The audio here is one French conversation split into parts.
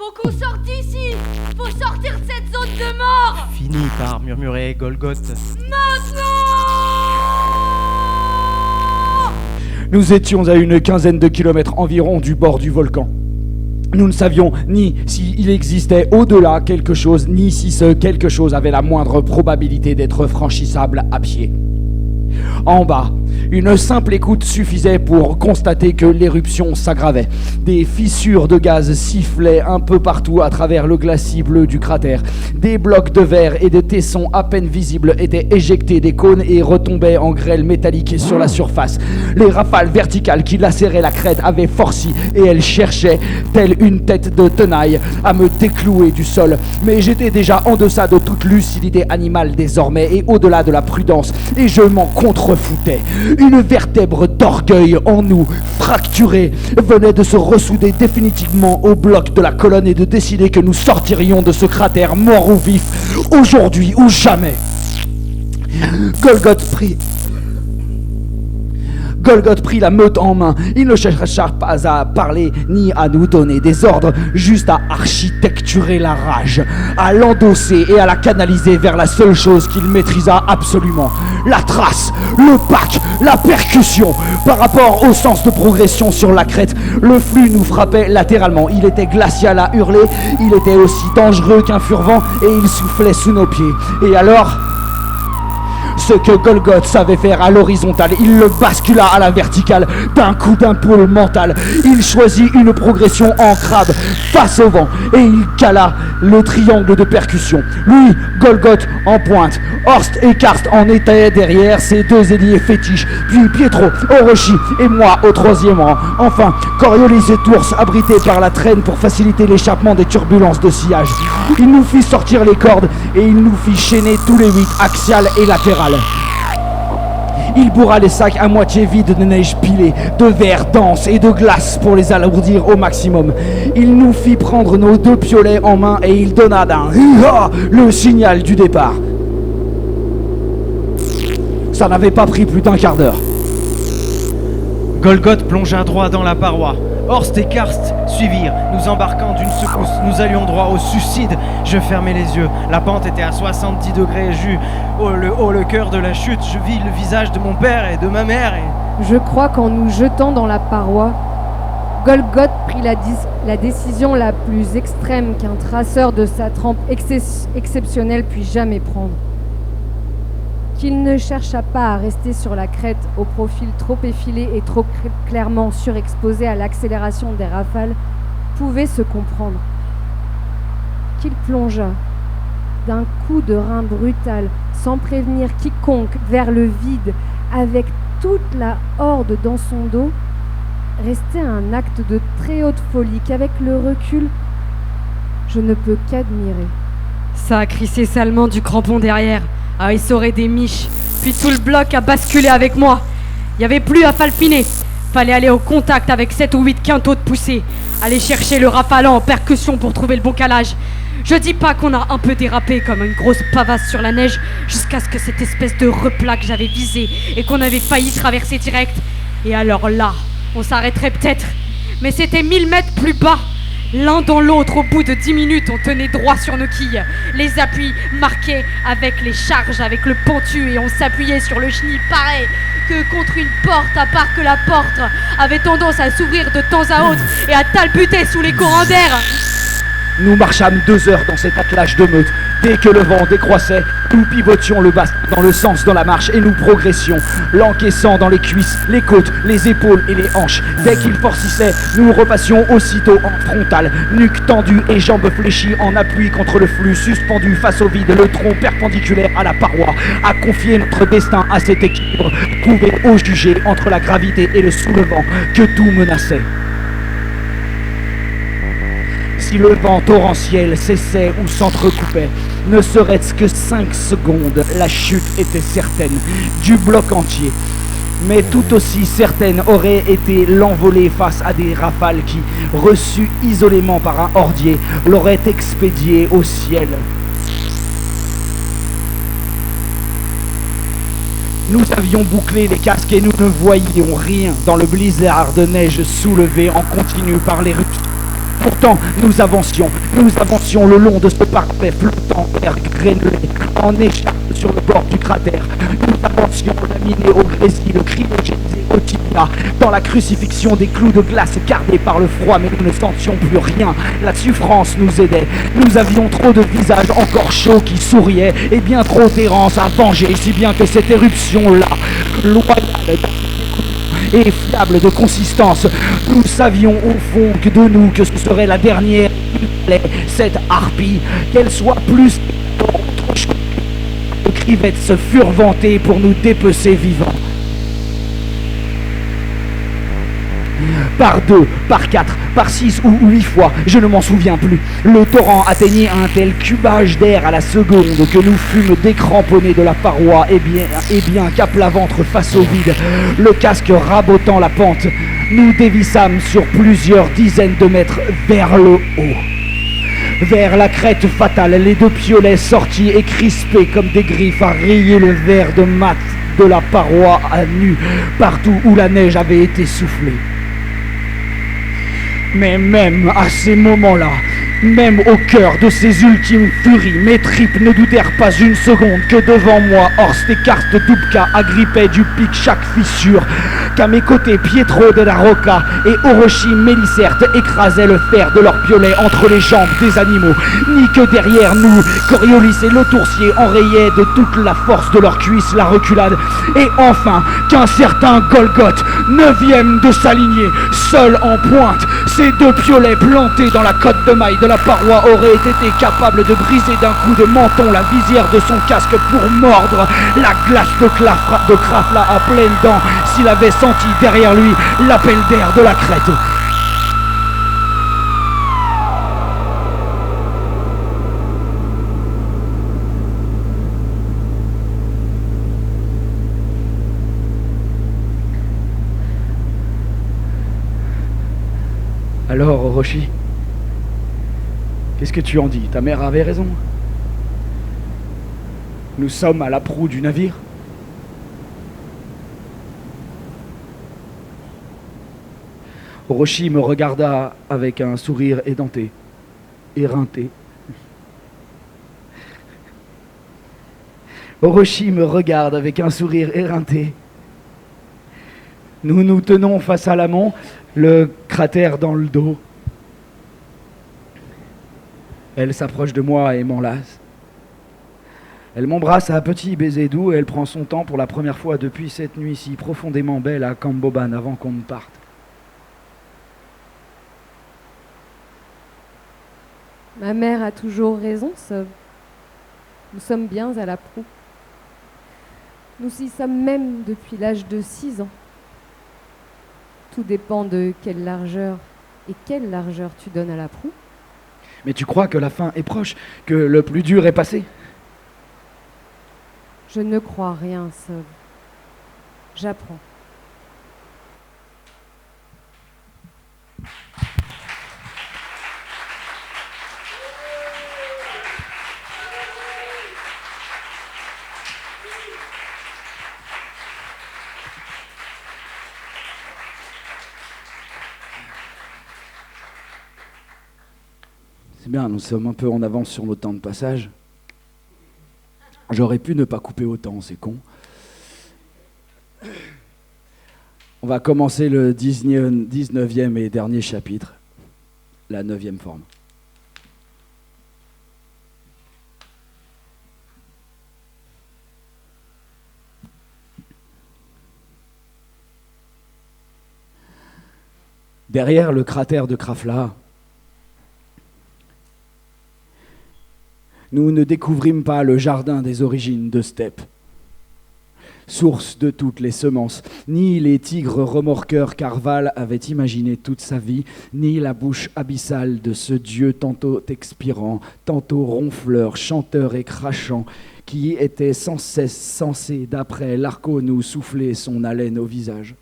Faut qu'on sorte d'ici. Faut sortir de cette zone de mort. Fini par murmurer Golgoth. Maintenant. Nous étions à une quinzaine de kilomètres environ du bord du volcan. Nous ne savions ni s'il existait au-delà quelque chose, ni si ce quelque chose avait la moindre probabilité d'être franchissable à pied. En bas, une simple écoute suffisait pour constater que l'éruption s'aggravait. Des fissures de gaz sifflaient un peu partout à travers le glacis bleu du cratère. Des blocs de verre et de tessons à peine visibles étaient éjectés des cônes et retombaient en grêle métallique sur la surface. Les rafales verticales qui lacéraient la crête avaient forci et elles cherchaient, telle une tête de tenaille, à me déclouer du sol. Mais j'étais déjà en deçà de toute lucidité animale désormais et au-delà de la prudence, et je m'en contrefoutais. Une vertèbre d'orgueil en nous, fracturée, venait de se ressouder définitivement au bloc de la colonne et de décider que nous sortirions de ce cratère mort ou vif, aujourd'hui ou jamais. Golgoth prit la meute en main. Il ne chercha pas à parler ni à nous donner des ordres, juste à architecturer la rage, à l'endosser et à la canaliser vers la seule chose qu'il maîtrisa absolument: la trace, le pack, la percussion. Par rapport au sens de progression sur la crête, le flux nous frappait latéralement. Il était glacial à hurler, il était aussi dangereux qu'un furvent et il soufflait sous nos pieds. Et alors, ce que Golgoth savait faire à l'horizontale, il le bascula à la verticale d'un coup d'impôle mental. Il choisit une progression en crabe face au vent et il cala le triangle de percussion. Lui, Golgoth en pointe, Horst et Karst en étaient derrière, ses deux ailiers fétiches, puis Pietro, Orochi et moi au troisième rang. Enfin, Coriolis et Tours abrités par la traîne pour faciliter l'échappement des turbulences de sillage. Il nous fit sortir les cordes et il nous fit chaîner tous les 8, axiales et latérales. Il bourra les sacs à moitié vides de neige pilée, de verre dense et de glace pour les alourdir au maximum. Il nous fit prendre nos 2 piolets en main et il donna d'un hi-ha le signal du départ. Ça n'avait pas pris plus d'1 quart d'heure. Golgoth plongea droit dans la paroi. Horst et Karst suivirent, nous embarquant d'une secousse. Nous allions droit au suicide. Je fermai les yeux. La pente était à 70 degrés. J'eus le cœur de la chute. Je vis le visage de mon père et de ma mère. Je crois qu'en nous jetant dans la paroi, Golgoth prit la décision la plus extrême qu'un traceur de sa trempe exceptionnelle puisse jamais prendre. Qu'il ne chercha pas à rester sur la crête au profil trop effilé et trop clairement surexposé à l'accélération des rafales pouvait se comprendre. Qu'il plongea d'un coup de rein brutal, sans prévenir quiconque, vers le vide, avec toute la horde dans son dos, restait un acte de très haute folie qu'avec le recul, je ne peux qu'admirer. Ça a crissé salement du crampon derrière, a essoré des miches, puis tout le bloc a basculé avec moi. Il n'y avait plus à falfiner. Fallait aller au contact avec 7 ou 8 quintaux de poussée, aller chercher le rafalant en percussion pour trouver le bon calage. Je dis pas qu'on a un peu dérapé comme une grosse pavasse sur la neige jusqu'à ce que cette espèce de replat que j'avais visé et qu'on avait failli traverser direct. Et alors là, on s'arrêterait peut-être. Mais c'était 1000 mètres plus bas. L'un dans l'autre, au bout de 10 minutes, on tenait droit sur nos quilles. Les appuis marqués avec les charges, avec le pentu, et on s'appuyait sur le chenil pareil que contre une porte, à part que la porte avait tendance à s'ouvrir de temps à autre et à talbuter sous les courants d'air. Nous marchâmes 2 heures dans cet attelage de meute. Dès que le vent décroissait, nous pivotions le basque dans le sens de la marche et nous progressions, l'encaissant dans les cuisses, les côtes, les épaules et les hanches. Dès qu'il forcissait, nous repassions aussitôt en frontale, nuque tendue et jambes fléchies en appui contre le flux, suspendu face au vide, le tronc perpendiculaire à la paroi. À confier notre destin à cet équilibre, pouvait au juger entre la gravité et le soulevant que tout menaçait. Si le vent torrentiel cessait ou s'entrecoupait, ne serait-ce que 5 secondes, la chute était certaine, du bloc entier. Mais tout aussi certaine aurait été l'envolée face à des rafales qui, reçues isolément par un ordier, l'auraient expédié au ciel. Nous avions bouclé les casques et nous ne voyions rien dans le blizzard de neige soulevé en continu par l'éruption. Pourtant, nous avancions le long de ce parfait flottant air granulé, en échappe sur le bord du cratère. Nous avancions laminés au grésil, cryogénisés au tibia, dans la crucifixion des clous de glace gardés par le froid, mais nous ne sentions plus rien. La souffrance nous aidait. Nous avions trop de visages encore chauds qui souriaient, et bien trop d'errance à venger, si bien que cette éruption-là, loyale et fiable de consistance, nous savions au fond que de nous que ce serait la dernière, cette harpie, qu'elle soit plus autre chose. Les crivettes se furent vantées pour nous dépecer vivants. Par 2, par 4, par 6 ou 8 fois, je ne m'en souviens plus. Le torrent atteignait un tel cubage d'air à la seconde que nous fûmes décramponnés de la paroi et bien qu'à plat ventre face au vide, le casque rabotant la pente, nous dévissâmes sur plusieurs dizaines de mètres vers le haut. Vers la crête fatale, les deux piolets sortis et crispés comme des griffes à rayer le verre de mat de la paroi à nu, partout où la neige avait été soufflée. Mais même à ces moments-là, même au cœur de ces ultimes furies, mes tripes ne doutèrent pas une seconde que devant moi, Horst et Karst Dubka agrippaient du pic chaque fissure, qu'à mes côtés Pietro de la Rocca et Orochi Mélicerte écrasaient le fer de leurs piolets entre les jambes des animaux, ni que derrière nous, Coriolis et le Toursier enrayaient de toute la force de leurs cuisses la reculade, et enfin qu'un certain Golgoth, 9e de s'aligner, seul en pointe, ses deux piolets plantés dans la cotte de maille de la paroi auraient été capables de briser d'un coup de menton la visière de son casque pour mordre la glace de Krafla à pleines dents s'il avait senti derrière lui l'appel d'air de la crête. Alors, Orochi, qu'est-ce que tu en dis? Ta mère avait raison. Nous sommes à la proue du navire. Orochi me regarda avec un sourire édenté, éreinté. Orochi me regarde avec un sourire éreinté. Nous nous tenons face à l'amont, le cratère dans le dos. Elle s'approche de moi et m'enlace. Elle m'embrasse à un petit baiser doux et elle prend son temps pour la première fois depuis cette nuit si profondément belle à Camboban avant qu'on ne parte. Ma mère a toujours raison, Sov. Nous sommes bien à la proue. Nous y sommes même depuis l'âge de 6 ans. Tout dépend de quelle largeur tu donnes à la proue. Mais tu crois que la fin est proche, que le plus dur est passé? Je ne crois rien, Sov. J'apprends. C'est bien, nous sommes un peu en avance sur notre temps de passage. J'aurais pu ne pas couper autant, c'est con. On va commencer le 19e et dernier chapitre, la 9e forme. Derrière le cratère de Krafla, nous ne découvrîmes pas le jardin des origines de steppe, source de toutes les semences, ni les tigres remorqueurs qu'Arval avait imaginé toute sa vie, ni la bouche abyssale de ce dieu tantôt expirant, tantôt ronfleur, chanteur et crachant, qui était sans cesse censé, d'après l'Arco, nous souffler son haleine au visage.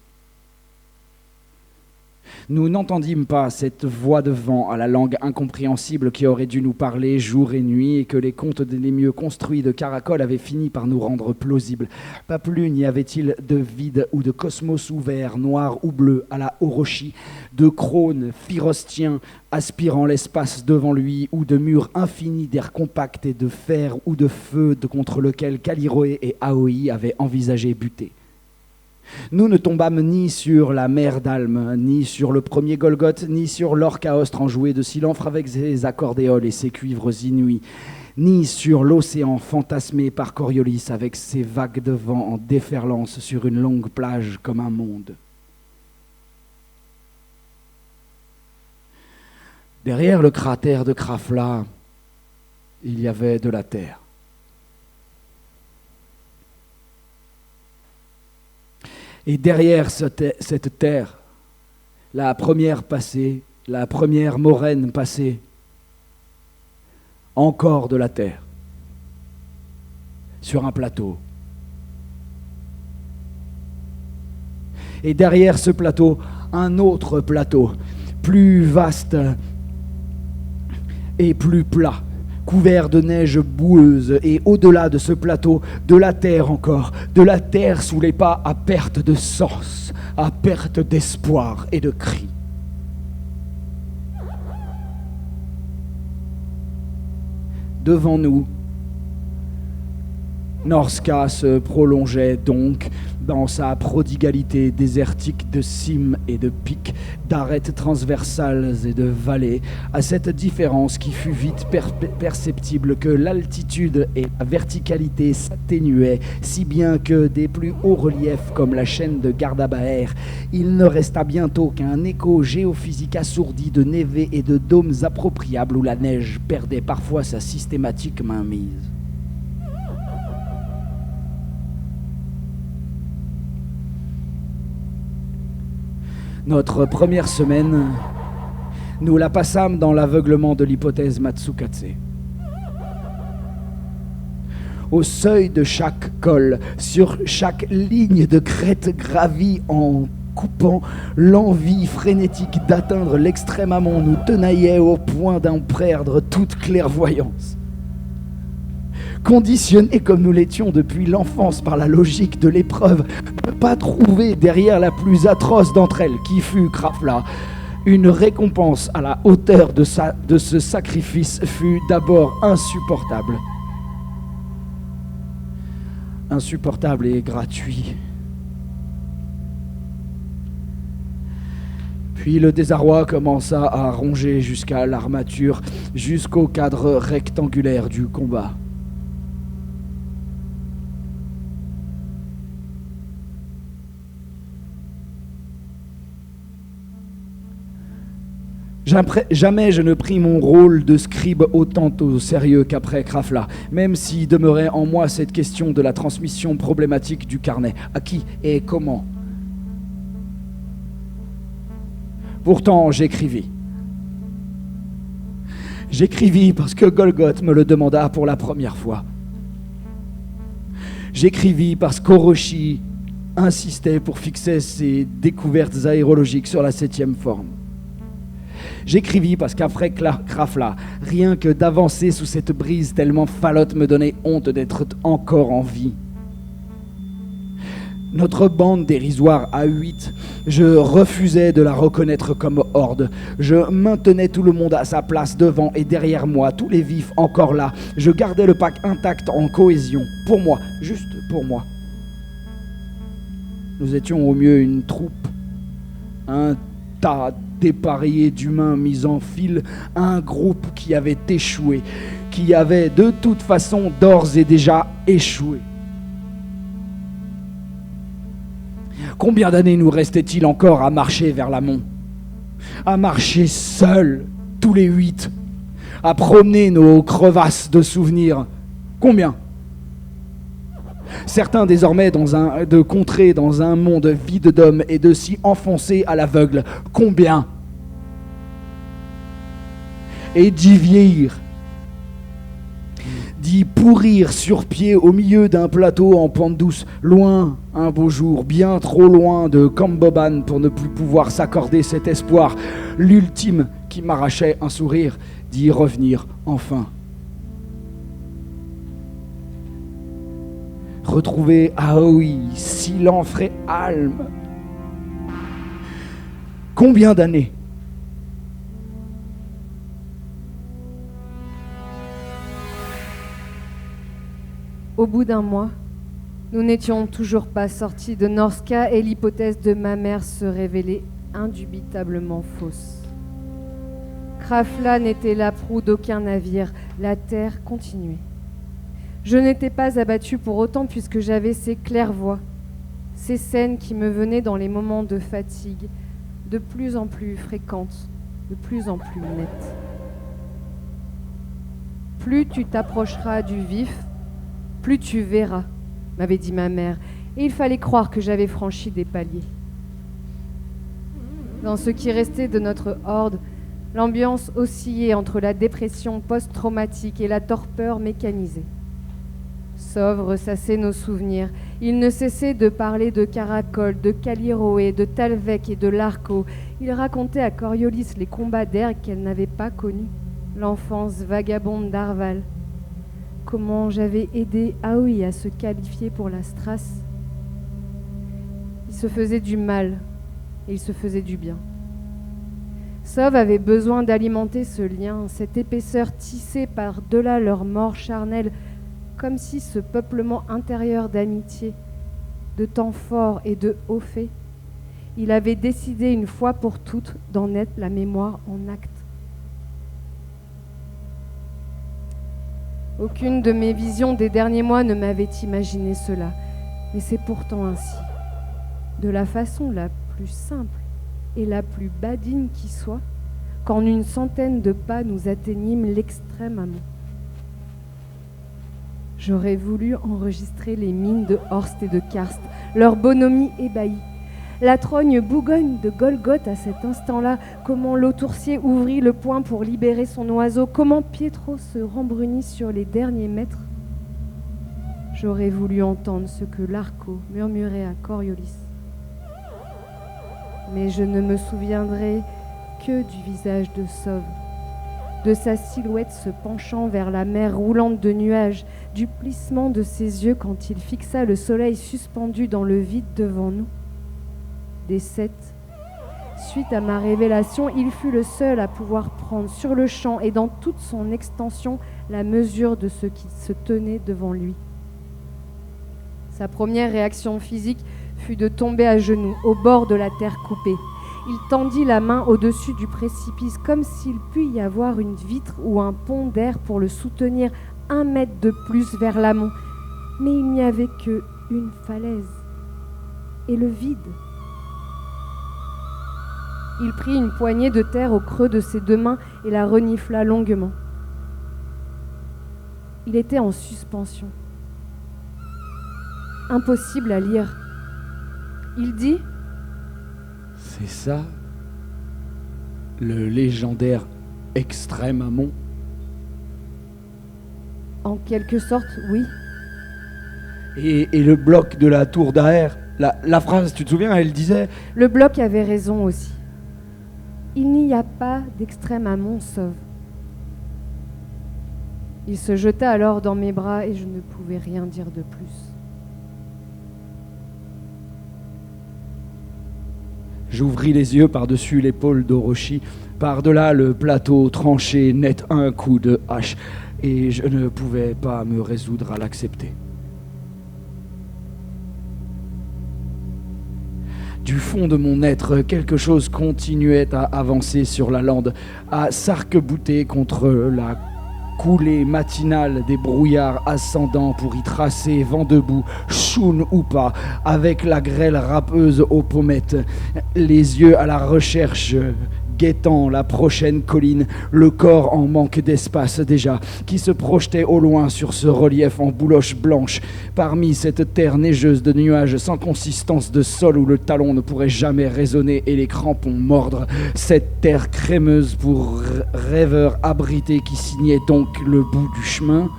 Nous n'entendîmes pas cette voix de vent à la langue incompréhensible qui aurait dû nous parler jour et nuit et que les contes les mieux construits de Caracol avaient fini par nous rendre plausibles. Pas plus n'y avait-il de vide ou de cosmos ouvert, noir ou bleu, à la Orochi, de crônes phyrostiens aspirant l'espace devant lui ou de murs infinis d'air compact et de fer ou de feu contre lequel Caliroé et Aoi avaient envisagé buter. Nous ne tombâmes ni sur la mer d'Alme, ni sur le premier Golgoth, ni sur l'Orcaostre enjoué de Silenfre avec ses accordéoles et ses cuivres inouïs, ni sur l'océan fantasmé par Coriolis avec ses vagues de vent en déferlance sur une longue plage comme un monde. Derrière le cratère de Krafla, il y avait de la terre. Et derrière cette terre, la première passée, la première moraine passée, encore de la terre, sur un plateau. Et derrière ce plateau, un autre plateau, plus vaste et plus plat, couvert de neige boueuse, et au-delà de ce plateau, de la terre encore, de la terre sous les pas à perte de sens, à perte d'espoir et de cris. Devant nous, Norska se prolongeait donc dans sa prodigalité désertique de cimes et de pics, d'arêtes transversales et de vallées, à cette différence qui fut vite perceptible que l'altitude et la verticalité s'atténuaient, si bien que des plus hauts reliefs comme la chaîne de Gardabaer, il ne resta bientôt qu'un écho géophysique assourdi de névés et de dômes appropriables où la neige perdait parfois sa systématique mainmise. Notre première semaine, nous la passâmes dans l'aveuglement de l'hypothèse Matsukatse. Au seuil de chaque col, sur chaque ligne de crête gravie en coupant, l'envie frénétique d'atteindre l'extrême amont nous tenaillait au point d'en perdre toute clairvoyance. Conditionnés comme nous l'étions depuis l'enfance par la logique de l'épreuve, ne pas trouver derrière la plus atroce d'entre elles, qui fut Krafla, une récompense à la hauteur de ce sacrifice fut d'abord insupportable. Insupportable et gratuit. Puis le désarroi commença à ronger jusqu'à l'armature, jusqu'au cadre rectangulaire du combat. Jamais je ne pris mon rôle de scribe autant au sérieux qu'après Krafla, même si demeurait en moi cette question de la transmission problématique du carnet. À qui et comment? Pourtant, j'écrivis. J'écrivis parce que Golgoth me le demanda pour la première fois. J'écrivis parce qu'Orochi insistait pour fixer ses découvertes aérologiques sur la 7e forme. J'écrivis parce qu'après Krafla, rien que d'avancer sous cette brise tellement falote me donnait honte d'être encore en vie. Notre bande dérisoire à 8, je refusais de la reconnaître comme horde. Je maintenais tout le monde à sa place devant et derrière moi, tous les vifs encore là. Je gardais le pack intact en cohésion, pour moi, juste pour moi. Nous étions au mieux une troupe, un tas dépareillé d'humains mis en file, un groupe qui avait échoué, qui avait de toute façon d'ores et déjà échoué. Combien d'années nous restait-il encore à marcher vers l'amont? À marcher seuls, tous les 8, à promener nos crevasses de souvenirs? Combien? Certains désormais de contrer dans un monde vide d'hommes et de s'y enfoncer à l'aveugle. Combien? Et d'y qui pourrirent sur pied au milieu d'un plateau en pente douce, loin, un beau jour, bien trop loin de Camboban pour ne plus pouvoir s'accorder cet espoir, l'ultime qui m'arrachait un sourire d'y revenir enfin. Retrouver Aoi, Silan Fréalm. Combien d'années? Au bout d'un mois, nous n'étions toujours pas sortis de Norska et l'hypothèse de ma mère se révélait indubitablement fausse. Krafla n'était la proue d'aucun navire, la terre continuait. Je n'étais pas abattue pour autant puisque j'avais ces claires-voies, ces scènes qui me venaient dans les moments de fatigue, de plus en plus fréquentes, de plus en plus nettes. Plus tu t'approcheras du vif, plus tu verras, m'avait dit ma mère, et il fallait croire que j'avais franchi des paliers. Dans ce qui restait de notre horde, l'ambiance oscillait entre la dépression post-traumatique et la torpeur mécanisée. Sov ressassait nos souvenirs. Il ne cessait de parler de Caracol, de Caliroé, de Talvec et de Larco. Il racontait à Coriolis les combats d'Erg qu'elle n'avait pas connus, l'enfance vagabonde d'Arval. Comment j'avais aidé Aoi à se qualifier pour la Strasse. Il se faisait du mal et il se faisait du bien. Sov avait besoin d'alimenter ce lien, cette épaisseur tissée par-delà leur mort charnelle, comme si ce peuplement intérieur d'amitié, de temps fort et de hauts faits, il avait décidé une fois pour toutes d'en être la mémoire en acte. Aucune de mes visions des derniers mois ne m'avait imaginé cela, mais c'est pourtant ainsi. De la façon la plus simple et la plus badine qui soit, qu'en une centaine de pas nous atteignîmes l'extrême amont. J'aurais voulu enregistrer les mines de Horst et de Karst, leur bonhomie ébahie. La trogne bougogne de Golgoth à cet instant-là, comment l'autoursier ouvrit le poing pour libérer son oiseau, comment Pietro se rembrunit sur les derniers mètres. J'aurais voulu entendre ce que Larco murmurait à Coriolis. Mais je ne me souviendrai que du visage de Sov, de sa silhouette se penchant vers la mer roulante de nuages, du plissement de ses yeux quand il fixa le soleil suspendu dans le vide devant nous. Des 7. Suite à ma révélation, il fut le seul à pouvoir prendre sur le champ et dans toute son extension la mesure de ce qui se tenait devant lui. Sa première réaction physique fut de tomber à genoux au bord de la terre coupée. Il tendit la main au-dessus du précipice comme s'il pût y avoir une vitre ou un pont d'air pour le soutenir 1 mètre de plus vers l'amont. Mais il n'y avait qu'une falaise et le vide. Il prit une poignée de terre au creux de ses 2 mains et la renifla longuement. Il était en suspension. Impossible à lire. Il dit : C'est ça, le légendaire extrême amont. En quelque sorte, oui. Et le bloc de la tour d'Aer, la phrase, tu te souviens, elle disait... Le bloc avait raison aussi. Il n'y a pas d'extrême amont, Sov. Il se jeta alors dans mes bras et je ne pouvais rien dire de plus. J'ouvris les yeux par-dessus l'épaule d'Orochi, par-delà le plateau tranché net un coup de hache, et je ne pouvais pas me résoudre à l'accepter. Du fond de mon être, quelque chose continuait à avancer sur la lande, à s'arc-bouter contre la coulée matinale des brouillards ascendants pour y tracer vent debout, choune ou pas, avec la grêle râpeuse aux pommettes, les yeux à la recherche, guettant la prochaine colline, le corps en manque d'espace déjà, qui se projetait au loin sur ce relief en bouloche blanche, parmi cette terre neigeuse de nuages sans consistance de sol où le talon ne pourrait jamais résonner et les crampons mordre, cette terre crémeuse pour rêveurs abrités qui signait donc le bout du chemin.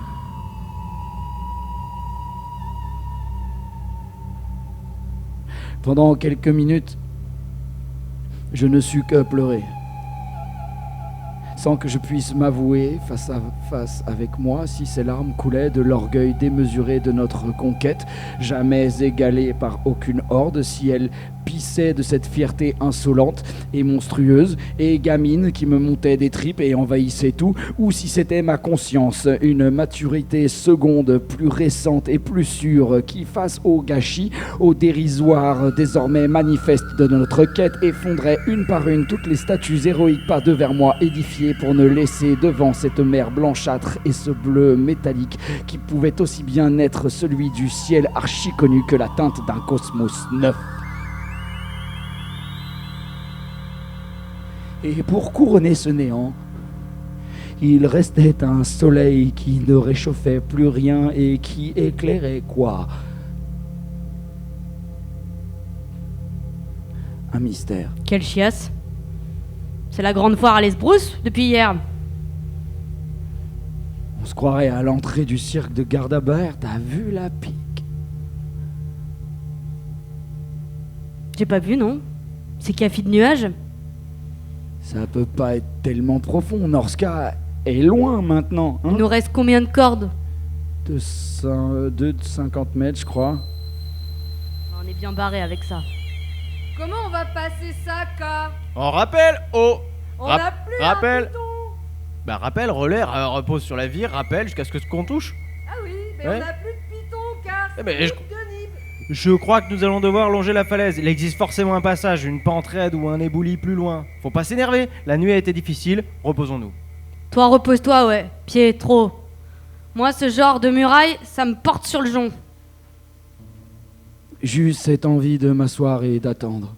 Pendant quelques minutes, je ne sus que pleurer. Sans que je puisse m'avouer face à face avec moi si ces larmes coulaient de l'orgueil démesuré de notre conquête, jamais égalée par aucune horde, si elles pissaient de cette fierté insolente et monstrueuse et gamine qui me montait des tripes et envahissait tout, ou si c'était ma conscience, une maturité seconde, plus récente et plus sûre, qui, face au gâchis, au dérisoire désormais manifeste de notre quête, effondrait une par une toutes les statues héroïques pas deux vers moi édifiées pour ne laisser devant cette mer blanchâtre et ce bleu métallique qui pouvait aussi bien être celui du ciel archi-connu que la teinte d'un cosmos neuf. Et pour couronner ce néant, il restait un soleil qui ne réchauffait plus rien et qui éclairait quoi? Un mystère. Quelle chiasse. C'est la grande foire à l'Esbrousse depuis hier. On se croirait à l'entrée du cirque de Gardabert, t'as vu la pique? J'ai pas vu, non? C'est café de nuages? Ça peut pas être tellement profond, Norska est loin maintenant. Hein? Il nous reste combien de cordes? De 50 mètres, je crois. On est bien barré avec ça. Comment on va passer ça, K? On rappelle, oh On n'a plus rappel. un bouton. Bah rappel, relais, repose sur la vire, rappel jusqu'à ce qu'on touche. Ah oui, mais Ouais. on n'a plus de piton, car Eh ben, c'est je- de Nib. Je crois que nous allons devoir longer la falaise. Il existe forcément un passage, une pente raide ou un éboulis plus loin. Faut pas s'énerver, la nuit a été difficile, reposons-nous. Toi, repose-toi, ouais. Pietro. Moi, ce genre de muraille, ça me porte sur le jonc. J'eus cette envie de m'asseoir et d'attendre.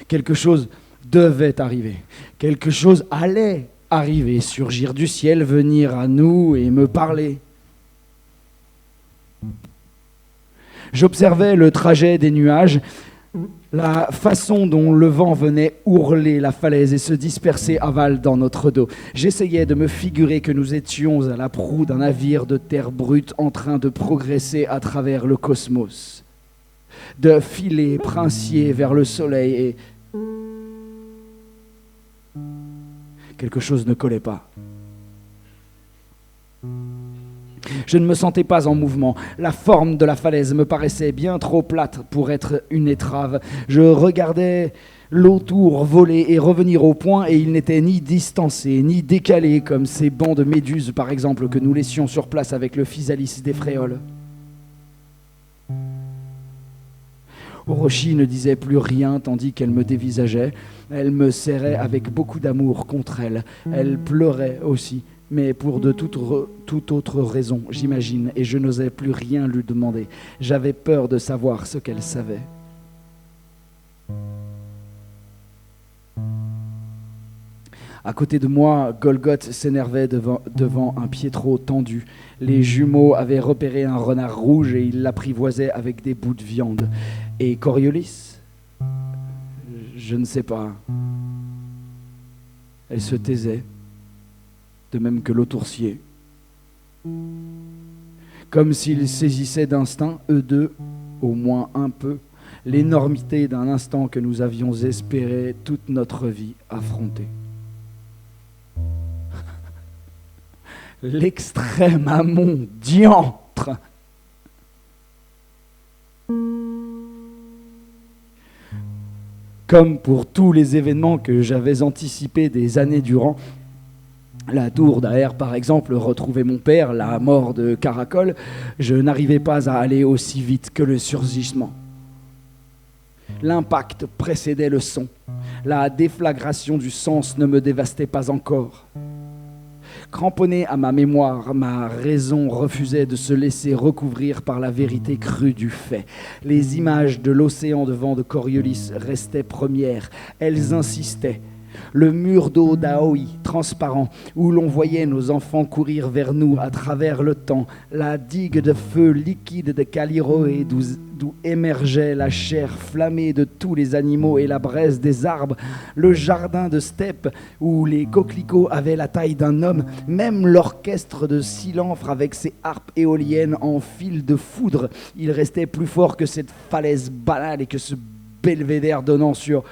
Quelque chose devait arriver. Quelque chose allait arriver, surgir du ciel, venir à nous et me parler. J'observais le trajet des nuages, la façon dont le vent venait ourler la falaise et se disperser aval dans notre dos. J'essayais de me figurer que nous étions à la proue d'un navire de terre brute en train de progresser à travers le cosmos, de filer princier vers le soleil et... Quelque chose ne collait pas. Je ne me sentais pas en mouvement. La forme de la falaise me paraissait bien trop plate pour être une étrave. Je regardais l'autour voler et revenir au point et il n'était ni distancé, ni décalé comme ces bancs de méduses, par exemple, que nous laissions sur place avec le physalis des fréoles. Orochi ne disait plus rien tandis qu'elle me dévisageait. Elle me serrait avec beaucoup d'amour contre elle. Elle pleurait aussi, mais pour de toute autre raison, j'imagine, et je n'osais plus rien lui demander. J'avais peur de savoir ce qu'elle savait. À côté de moi, Golgoth s'énervait devant un Pietro tendu. Les jumeaux avaient repéré un renard rouge et ils l'apprivoisaient avec des bouts de viande. Et Coriolis? Je ne sais pas. Elle se taisait, de même que l'autoursier. Comme s'ils saisissaient d'instinct, eux deux, au moins un peu, l'énormité d'un instant que nous avions espéré toute notre vie affronter. L'extrême amont diantre. Comme pour tous les événements que j'avais anticipés des années durant, la tour d'Aer, par exemple, retrouver mon père, la mort de Caracol, je n'arrivais pas à aller aussi vite que le surgissement. L'impact précédait le son. La déflagration du sens ne me dévastait pas encore. Cramponné à ma mémoire, ma raison refusait de se laisser recouvrir par la vérité crue du fait. Les images de l'océan de vent de Coriolis restaient premières. Elles insistaient. Le mur d'eau d'Aoi, transparent, où l'on voyait nos enfants courir vers nous à travers le temps, la digue de feu liquide de Caliroé, d'où émergeait la chair flammée de tous les animaux et la braise des arbres, le jardin de steppe, où les coquelicots avaient la taille d'un homme, même l'orchestre de Silenfre avec ses harpes éoliennes en fil de foudre, il restait plus fort que cette falaise banale et que ce belvédère donnant sur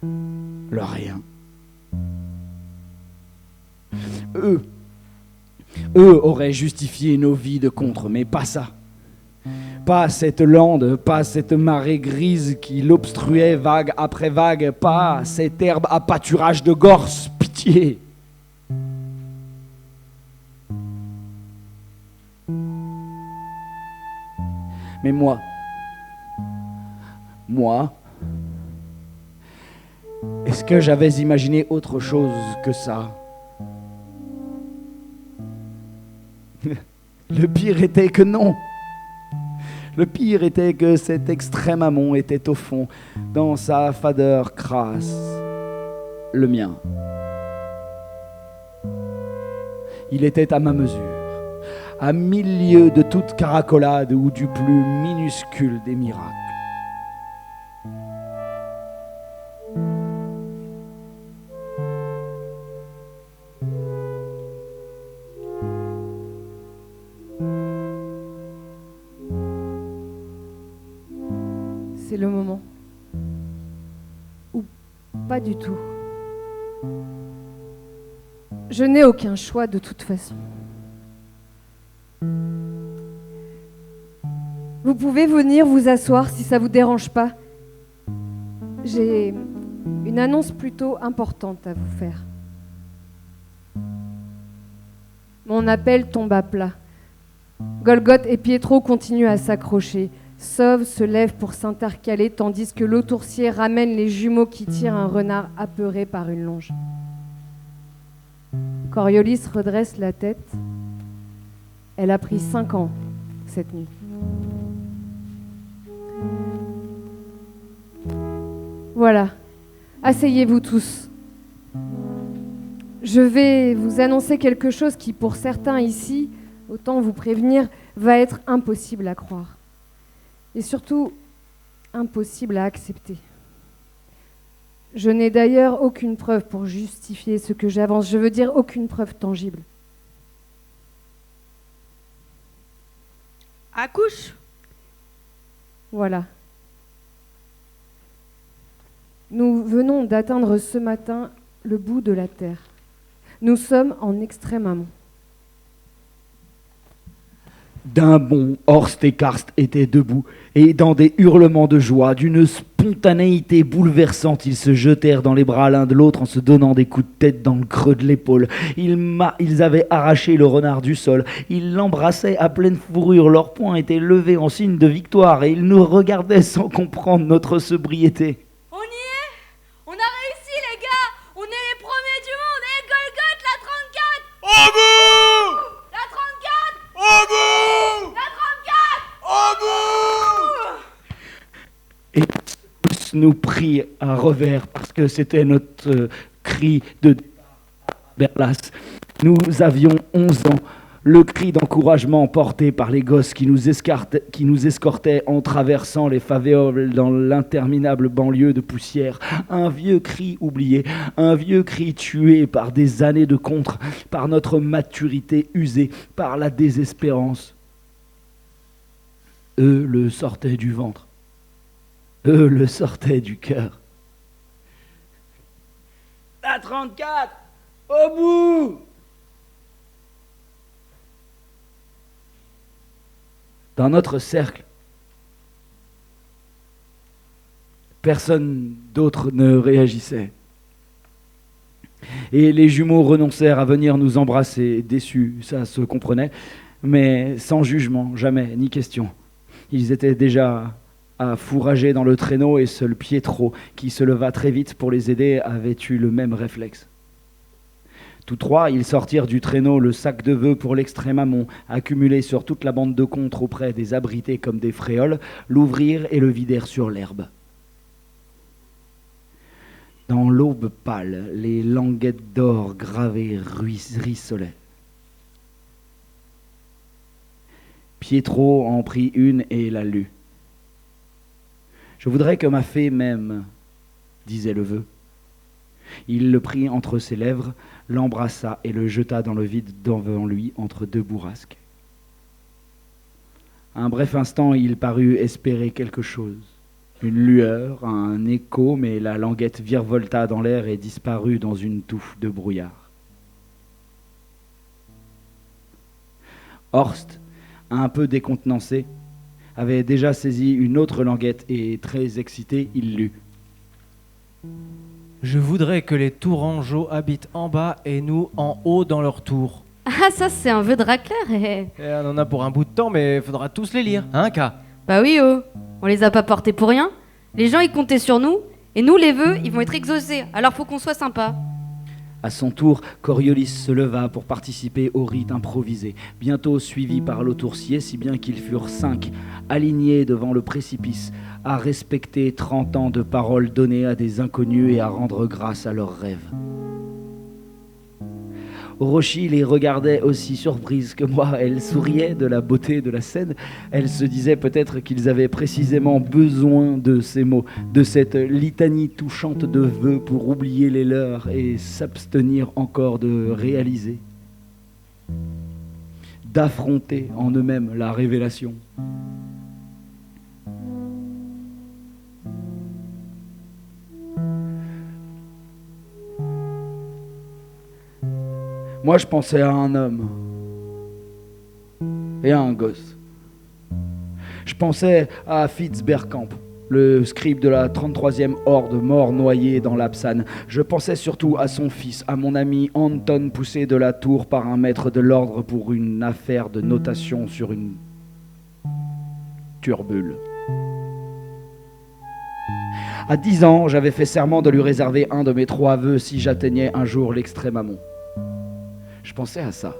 le rien. Eux auraient justifié nos vies de contre, mais pas ça. Pas cette lande, pas cette marée grise qui l'obstruait vague après vague, pas cette herbe à pâturage de gorse, pitié. Mais moi, est-ce que j'avais imaginé autre chose que ça? Le pire était que non. Le pire était que cet extrême amont était au fond, dans sa fadeur crasse, le mien. Il était à ma mesure, à 1000 lieues de toute caracolade ou du plus minuscule des miracles. C'est le moment. Ou pas du tout. Je n'ai aucun choix de toute façon. Vous pouvez venir vous asseoir si ça vous dérange pas. J'ai une annonce plutôt importante à vous faire. Mon appel tombe à plat. Golgoth et Pietro continuent à s'accrocher. Sauve se lève pour s'intercaler tandis que l'autoursier ramène les jumeaux qui tirent un renard apeuré par une longe. Coriolis redresse la tête. Elle a pris 5 ans cette nuit. Voilà, asseyez-vous tous. Je vais vous annoncer quelque chose qui, pour certains ici, autant vous prévenir, va être impossible à croire. Et surtout, impossible à accepter. Je n'ai d'ailleurs aucune preuve pour justifier ce que j'avance. Je veux dire aucune preuve tangible. Accouche. Voilà. Nous venons d'atteindre ce matin le bout de la terre. Nous sommes en extrême amont. D'un bond, Horst et Karst étaient debout, et dans des hurlements de joie, d'une spontanéité bouleversante, ils se jetèrent dans les bras l'un de l'autre en se donnant des coups de tête dans le creux de l'épaule. Ils avaient arraché le renard du sol, ils l'embrassaient à pleine fourrure, leurs poings étaient levés en signe de victoire, et ils nous regardaient sans comprendre notre sobriété. On y est? On a réussi, les gars! On est les premiers du monde! Et Golgoth, la 34! Au bout! La 34! Au bout! La 34! Au bout! Et tous nous prit à revers parce que c'était notre cri de Berlas. Nous avions 11 ans. Le cri d'encouragement porté par les gosses qui nous escortaient en traversant les faveoles dans l'interminable banlieue de poussière. Un vieux cri oublié, un vieux cri tué par des années de contre, par notre maturité usée, par la désespérance. Eux le sortaient du ventre. Eux le sortaient du cœur. La 34, au bout! Dans notre cercle, personne d'autre ne réagissait. Et les jumeaux renoncèrent à venir nous embrasser, déçus, ça se comprenait, mais sans jugement, jamais, ni question. Ils étaient déjà à fourrager dans le traîneau et seul Pietro, qui se leva très vite pour les aider, avait eu le même réflexe. Tous trois, ils sortirent du traîneau le sac de vœux pour l'extrême amont, accumulé sur toute la bande de contre auprès des abrités comme des fréoles, l'ouvrirent et le vidèrent sur l'herbe. Dans l'aube pâle, les languettes d'or gravées ruisselaient. Pietro en prit une et la lut. « Je voudrais que ma fée m'aime, disait le vœu. Il le prit entre ses lèvres, l'embrassa et le jeta dans le vide devant lui entre deux bourrasques. Un bref instant, il parut espérer quelque chose. Une lueur, un écho, mais la languette virevolta dans l'air et disparut dans une touffe de brouillard. Horst, un peu décontenancé, avait déjà saisi une autre languette et, très excité, il lut. « Je voudrais que les Tourangeaux habitent en bas et nous en haut dans leur tour. » Ah, ça, c'est un vœu de racleur. Et on en a pour un bout de temps, mais faudra tous les lire, hein, K? Bah oui, oh. On les a pas portés pour rien. Les gens, ils comptaient sur nous. Et nous, les vœux, ils vont être exaucés. Alors faut qu'on soit sympa. À son tour, Coriolis se leva pour participer au rite improvisé, bientôt suivi par l'autoursier, si bien qu'ils furent 5, alignés devant le précipice, à respecter 30 ans de paroles données à des inconnus et à rendre grâce à leurs rêves. Orochi les regardait aussi surprise que moi. Elle souriait de la beauté de la scène. Elle se disait peut-être qu'ils avaient précisément besoin de ces mots, de cette litanie touchante de vœux pour oublier les leurs et s'abstenir encore de réaliser, d'affronter en eux-mêmes la révélation. Moi, je pensais à un homme et à un gosse. Je pensais à Fitzbergkamp, le scribe de la 33e horde mort noyé dans l'Absane. Je pensais surtout à son fils, à mon ami Anton, poussé de la tour par un maître de l'ordre pour une affaire de notation sur une turbule. À 10 ans, j'avais fait serment de lui réserver un de mes 3 vœux si j'atteignais un jour l'extrême amont. Je pensais à ça.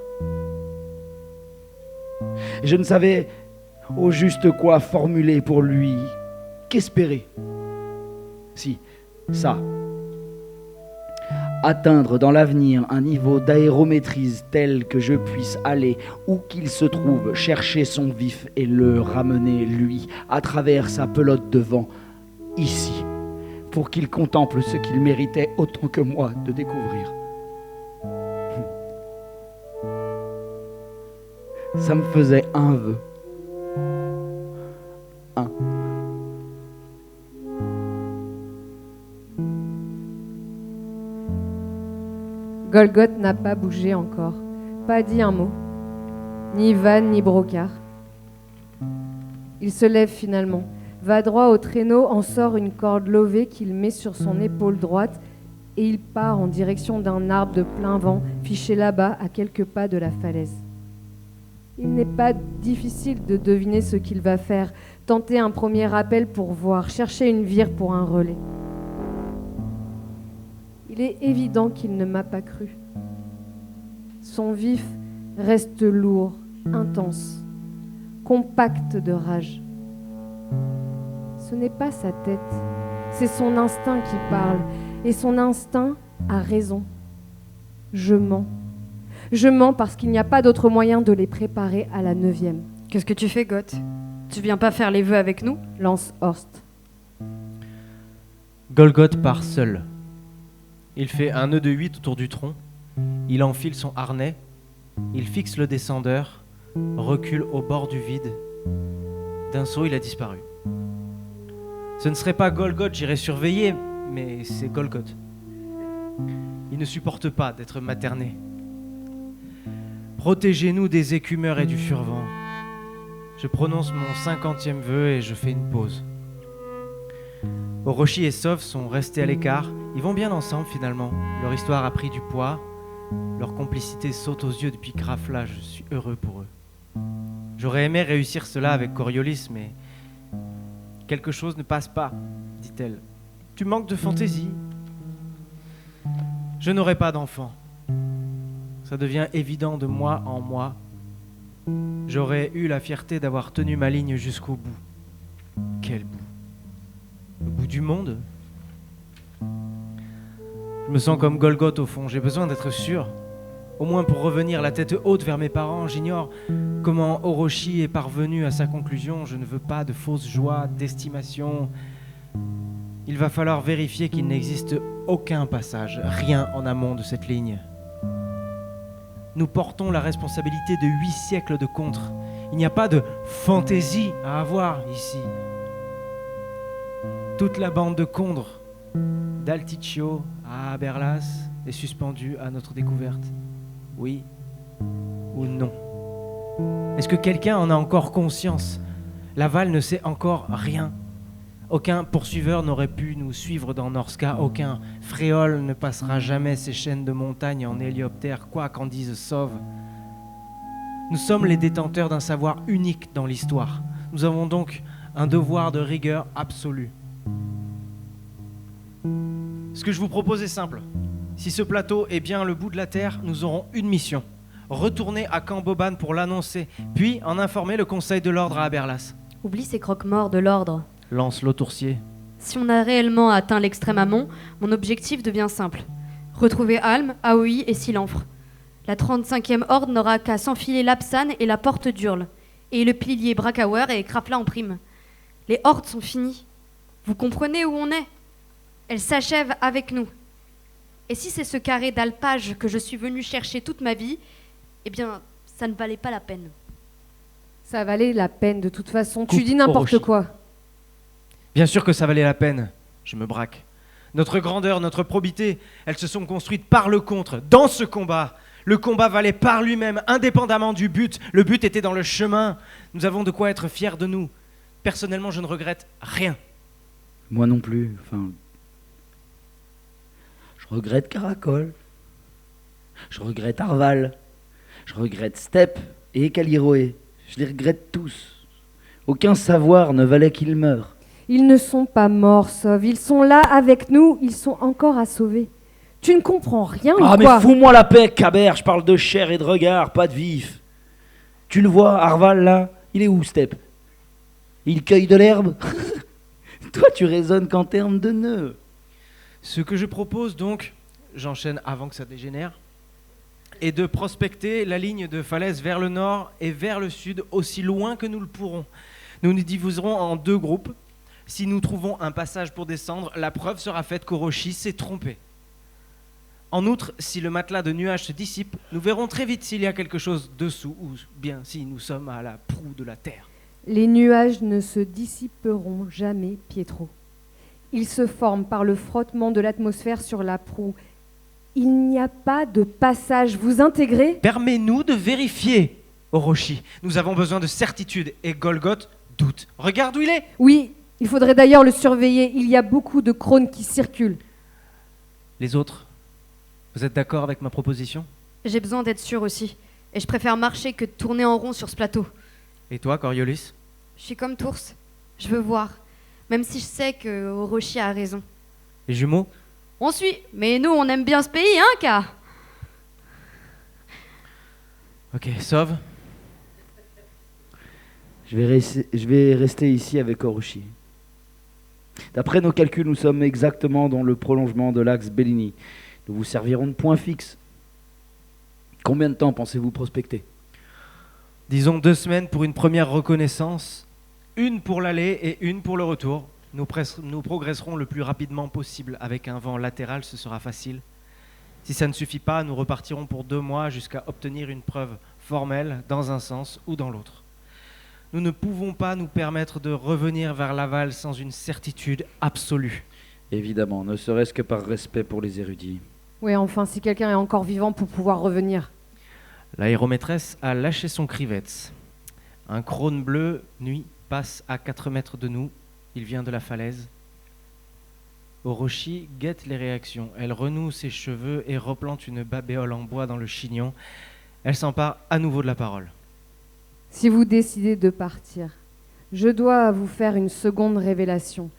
Et je ne savais au juste quoi formuler pour lui, qu'espérer. Si, ça. Atteindre dans l'avenir un niveau d'aéromaîtrise tel que je puisse aller où qu'il se trouve, chercher son vif et le ramener, lui, à travers sa pelote de vent, ici, pour qu'il contemple ce qu'il méritait autant que moi de découvrir. Ça me faisait un vœu. Un. Golgoth n'a pas bougé encore, pas dit un mot, ni vanne ni brocard. Il se lève finalement, va droit au traîneau, en sort une corde lovée qu'il met sur son épaule droite et il part en direction d'un arbre de plein vent fiché là-bas à quelques pas de la falaise. Il n'est pas difficile de deviner ce qu'il va faire, tenter un premier appel pour voir, chercher une vire pour un relais. Il est évident qu'il ne m'a pas cru. Son vif reste lourd, intense, compact de rage. Ce n'est pas sa tête, c'est son instinct qui parle, et son instinct a raison. Je mens. Je mens parce qu'il n'y a pas d'autre moyen de les préparer à la 9e. Qu'est-ce que tu fais, Goth? Tu viens pas faire les vœux avec nous? Lance Horst. Golgoth part seul. Il fait un nœud de 8 autour du tronc. Il enfile son harnais. Il fixe le descendeur. Recule au bord du vide. D'un saut, il a disparu. Ce ne serait pas Golgoth, j'irais surveiller, mais c'est Golgoth. Il ne supporte pas d'être materné. Protégez-nous des écumeurs et du furvent. Je prononce mon 50e vœu et je fais une pause. Orochi et Sov sont restés à l'écart. Ils vont bien ensemble finalement. Leur histoire a pris du poids. Leur complicité saute aux yeux depuis Krafla. Je suis heureux pour eux. J'aurais aimé réussir cela avec Coriolis, mais quelque chose ne passe pas, dit-elle. Tu manques de fantaisie. Je n'aurai pas d'enfant. Ça devient évident de mois en mois. J'aurais eu la fierté d'avoir tenu ma ligne jusqu'au bout. Quel bout? Le bout du monde? Je me sens comme Golgoth au fond, j'ai besoin d'être sûr. Au moins pour revenir la tête haute vers mes parents, j'ignore comment Orochi est parvenu à sa conclusion. Je ne veux pas de fausses joies, d'estimation. Il va falloir vérifier qu'il n'existe aucun passage, rien en amont de cette ligne. Nous portons la responsabilité de 8 siècles de contre. Il n'y a pas de fantaisie à avoir ici. Toute la bande de Condres, d'Alticcio à Aberlas, est suspendue à notre découverte. Oui ou non? Est-ce que quelqu'un en a encore conscience? Laval ne sait encore rien. Aucun poursuiveur n'aurait pu nous suivre dans Norska. Aucun fréole ne passera jamais ces chaînes de montagnes en hélioptère, quoi qu'en dise Sauve. Nous sommes les détenteurs d'un savoir unique dans l'histoire. Nous avons donc un devoir de rigueur absolue. Ce que je vous propose est simple. Si ce plateau est bien le bout de la terre, nous aurons une mission. Retourner à Camp Boban pour l'annoncer, puis en informer le Conseil de l'Ordre à Aberlas. Oublie ces croque-morts de l'ordre. Lance Lautourcier. Si on a réellement atteint l'extrême amont, mon objectif devient simple. Retrouver Alm, Aoi et Silanfre. La 35e horde n'aura qu'à s'enfiler l'Apsan et la porte d'Urle, et le pilier Brakauer et Krafla en prime. Les hordes sont finies. Vous comprenez où on est? Elles s'achèvent avec nous. Et si c'est ce carré d'alpage que je suis venu chercher toute ma vie, eh bien, ça ne valait pas la peine. Ça valait la peine de toute façon. Coupe Tu dis n'importe Orochi. quoi. Bien sûr que ça valait la peine. Je me braque. Notre grandeur, notre probité, elles se sont construites par le contre, dans ce combat. Le combat valait par lui-même, indépendamment du but. Le but était dans le chemin. Nous avons de quoi être fiers de nous. Personnellement, je ne regrette rien. Moi non plus. Enfin, je regrette Caracol. Je regrette Arval. Je regrette Steppe et Caliroé. Je les regrette tous. Aucun savoir ne valait qu'ils meurent. Ils ne sont pas morts, Sauve. Ils sont là avec nous. Ils sont encore à sauver. Tu ne comprends rien ou Ah mais quoi? fous-moi la paix, Cabert. Je parle de chair et de regard, pas de vif. Tu le vois, Arval, là? Il est où, Steppe? Il cueille de l'herbe? Toi, tu raisonnes qu'en termes de nœuds. Ce que je propose donc, j'enchaîne avant que ça dégénère, est de prospecter la ligne de falaise vers le nord et vers le sud aussi loin que nous le pourrons. Nous nous diviserons en 2 groupes. Si nous trouvons un passage pour descendre, la preuve sera faite qu'Orochi s'est trompé. En outre, si le matelas de nuages se dissipe, nous verrons très vite s'il y a quelque chose dessous ou bien si nous sommes à la proue de la terre. Les nuages ne se dissiperont jamais, Pietro. Ils se forment par le frottement de l'atmosphère sur la proue. Il n'y a pas de passage. Vous intégrez? Permets-nous de vérifier, Orochi. Nous avons besoin de certitude et Golgoth doute. Regarde où il est. Oui, il faudrait d'ailleurs le surveiller. Il y a beaucoup de crônes qui circulent. Les autres, vous êtes d'accord avec ma proposition? J'ai besoin d'être sûre aussi. Et je préfère marcher que de tourner en rond sur ce plateau. Et toi, Coriolis? Je suis comme Tours. Je veux voir. Même si je sais que Orochi a raison. Les jumeaux? On suit. Mais nous, on aime bien ce pays, hein, Ka? Ok, Sauve. Je vais rester ici avec Orochi. D'après nos calculs, nous sommes exactement dans le prolongement de l'axe Bellini. Nous vous servirons de point fixe. Combien de temps pensez-vous prospecter? Disons 2 semaines pour une première reconnaissance, 1 pour l'aller et 1 pour le retour. Nous progresserons le plus rapidement possible. Avec un vent latéral, ce sera facile. Si ça ne suffit pas, nous repartirons pour 2 mois jusqu'à obtenir une preuve formelle dans un sens ou dans l'autre. Nous ne pouvons pas nous permettre de revenir vers Laval sans une certitude absolue. Évidemment, ne serait-ce que par respect pour les érudits. Oui, enfin, si quelqu'un est encore vivant pour pouvoir revenir. L'aéromaîtresse a lâché son crivets. Un crône bleu, nuit, passe à 4 mètres de nous. Il vient de la falaise. Orochi guette les réactions. Elle renoue ses cheveux et replante une babéole en bois dans le chignon. Elle s'empare à nouveau de la parole. Si vous décidez de partir, je dois vous faire une seconde révélation.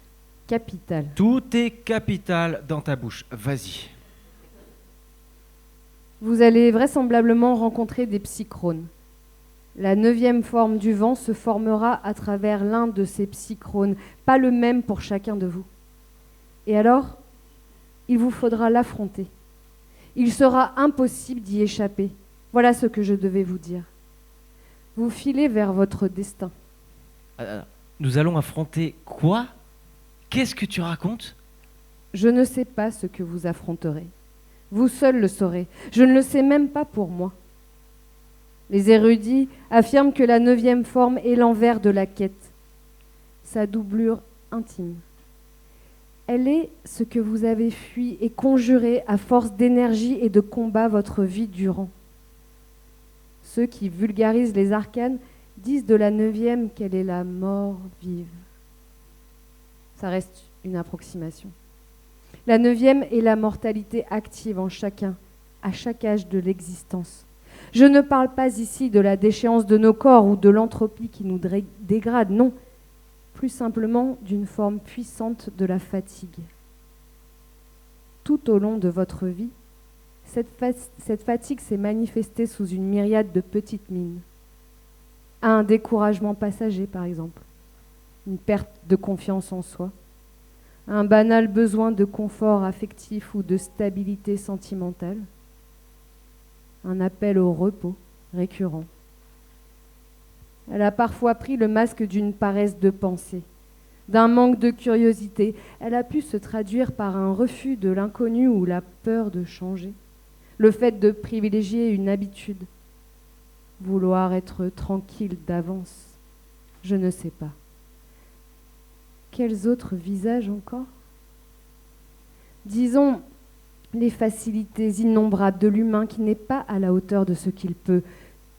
Capitale. Tout est capital dans ta bouche. Vas-y. Vous allez vraisemblablement rencontrer des psychrones. La 9e forme du vent se formera à travers l'un de ces psychrones, pas le même pour chacun de vous. Et alors, il vous faudra l'affronter. Il sera impossible d'y échapper. Voilà ce que je devais vous dire. Vous filez vers votre destin. Nous allons affronter quoi? Qu'est-ce que tu racontes? Je ne sais pas ce que vous affronterez. Vous seul le saurez. Je ne le sais même pas pour moi. Les érudits affirment que la 9e forme est l'envers de la quête, sa doublure intime. Elle est ce que vous avez fui et conjuré à force d'énergie et de combat votre vie durant. Ceux qui vulgarisent les arcanes disent de la 9e qu'elle est la mort vive. Ça reste une approximation. La 9e est la mortalité active en chacun, à chaque âge de l'existence. Je ne parle pas ici de la déchéance de nos corps ou de l'entropie qui nous dégrade, non. Plus simplement d'une forme puissante de la fatigue. Tout au long de votre vie, cette fatigue s'est manifestée sous une myriade de petites mines. Un découragement passager, par exemple, une perte de confiance en soi, un banal besoin de confort affectif ou de stabilité sentimentale, un appel au repos récurrent. Elle a parfois pris le masque d'une paresse de pensée, d'un manque de curiosité. Elle a pu se traduire par un refus de l'inconnu ou la peur de changer, le fait de privilégier une habitude, vouloir être tranquille d'avance, je ne sais pas. Quels autres visages encore? Disons, les facilités innombrables de l'humain qui n'est pas à la hauteur de ce qu'il peut,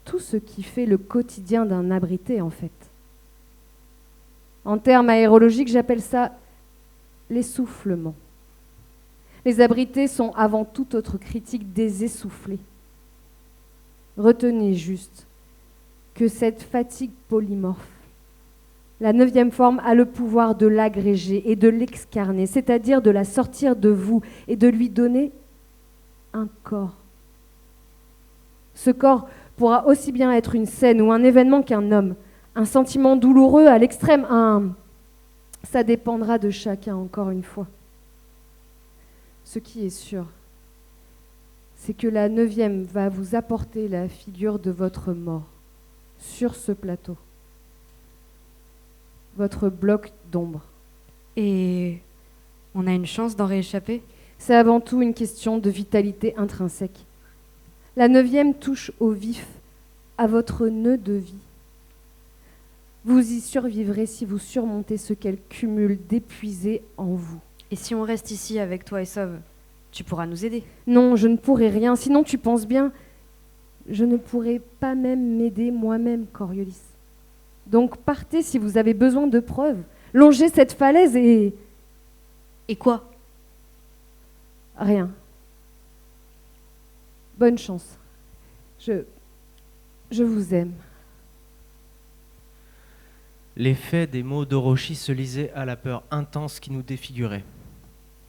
tout ce qui fait le quotidien d'un abrité, en fait. En termes aérologiques, j'appelle ça l'essoufflement. Les abrités sont avant toute autre critique des essoufflés. Retenez juste que cette fatigue polymorphe, la 9e forme a le pouvoir de l'agréger et de l'excarner, c'est-à-dire de la sortir de vous et de lui donner un corps. Ce corps pourra aussi bien être une scène ou un événement qu'un homme, un sentiment douloureux à l'extrême, ça dépendra de chacun, encore une fois. Ce qui est sûr, c'est que la 9e va vous apporter la figure de votre mort sur ce plateau. Votre bloc d'ombre. Et on a une chance d'en rééchapper? C'est avant tout une question de vitalité intrinsèque. La 9e touche au vif, à votre nœud de vie. Vous y survivrez si vous surmontez ce qu'elle cumule d'épuisé en vous. Et si on reste ici avec toi et Sauve, tu pourras nous aider? Non, je ne pourrai rien. Sinon, tu penses bien, je ne pourrai pas même m'aider moi-même, Coriolis. Donc partez si vous avez besoin de preuves. Longez cette falaise et... Et quoi? Rien. Bonne chance. Je vous aime. L'effet des mots d'Orochi se lisait à la peur intense qui nous défigurait.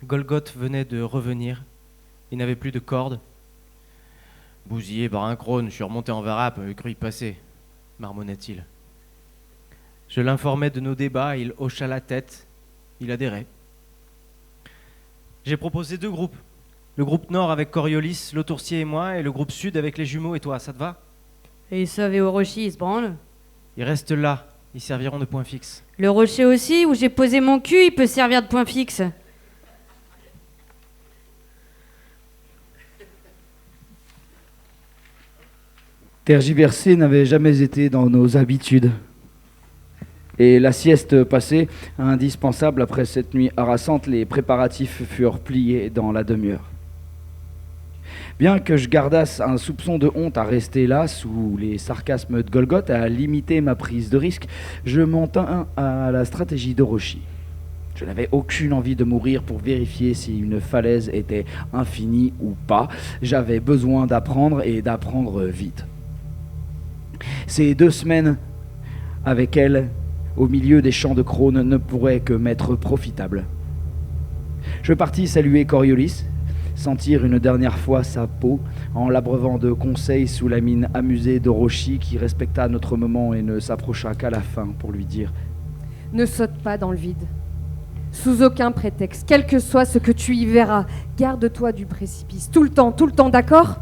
Golgoth venait de revenir. Il n'avait plus de corde. Bousillé par un crône, je suis remonté en varap, cru y passer, marmonna-t-il. Je l'informai de nos débats, il hocha la tête, il adhérait. J'ai proposé 2 groupes. Le groupe nord avec Coriolis, l'Autoursier et moi, et le groupe sud avec les jumeaux et toi, ça te va? Et Sauve et Orochi, ils se branlent? Ils restent là, ils serviront de point fixe. Le rocher aussi, où j'ai posé mon cul, il peut servir de point fixe. Tergiverser n'avait jamais été dans nos habitudes. Et la sieste passée, indispensable après cette nuit harassante, les préparatifs furent pliés dans la demi-heure. Bien que je gardasse un soupçon de honte à rester là, sous les sarcasmes de Golgoth, à limiter ma prise de risque, je m'en tins à la stratégie d'Orochi. Je n'avais aucune envie de mourir pour vérifier si une falaise était infinie ou pas. J'avais besoin d'apprendre et d'apprendre vite. Ces 2 semaines avec elle, au milieu des champs de Crône, ne pourraient que m'être profitables. Je partis saluer Coriolis, sentir une dernière fois sa peau, en l'abreuvant de conseils sous la mine amusée d'Orochi qui respecta notre moment et ne s'approcha qu'à la fin pour lui dire « Ne saute pas dans le vide. Sous aucun prétexte, quel que soit ce que tu y verras, garde-toi du précipice, tout le temps, d'accord?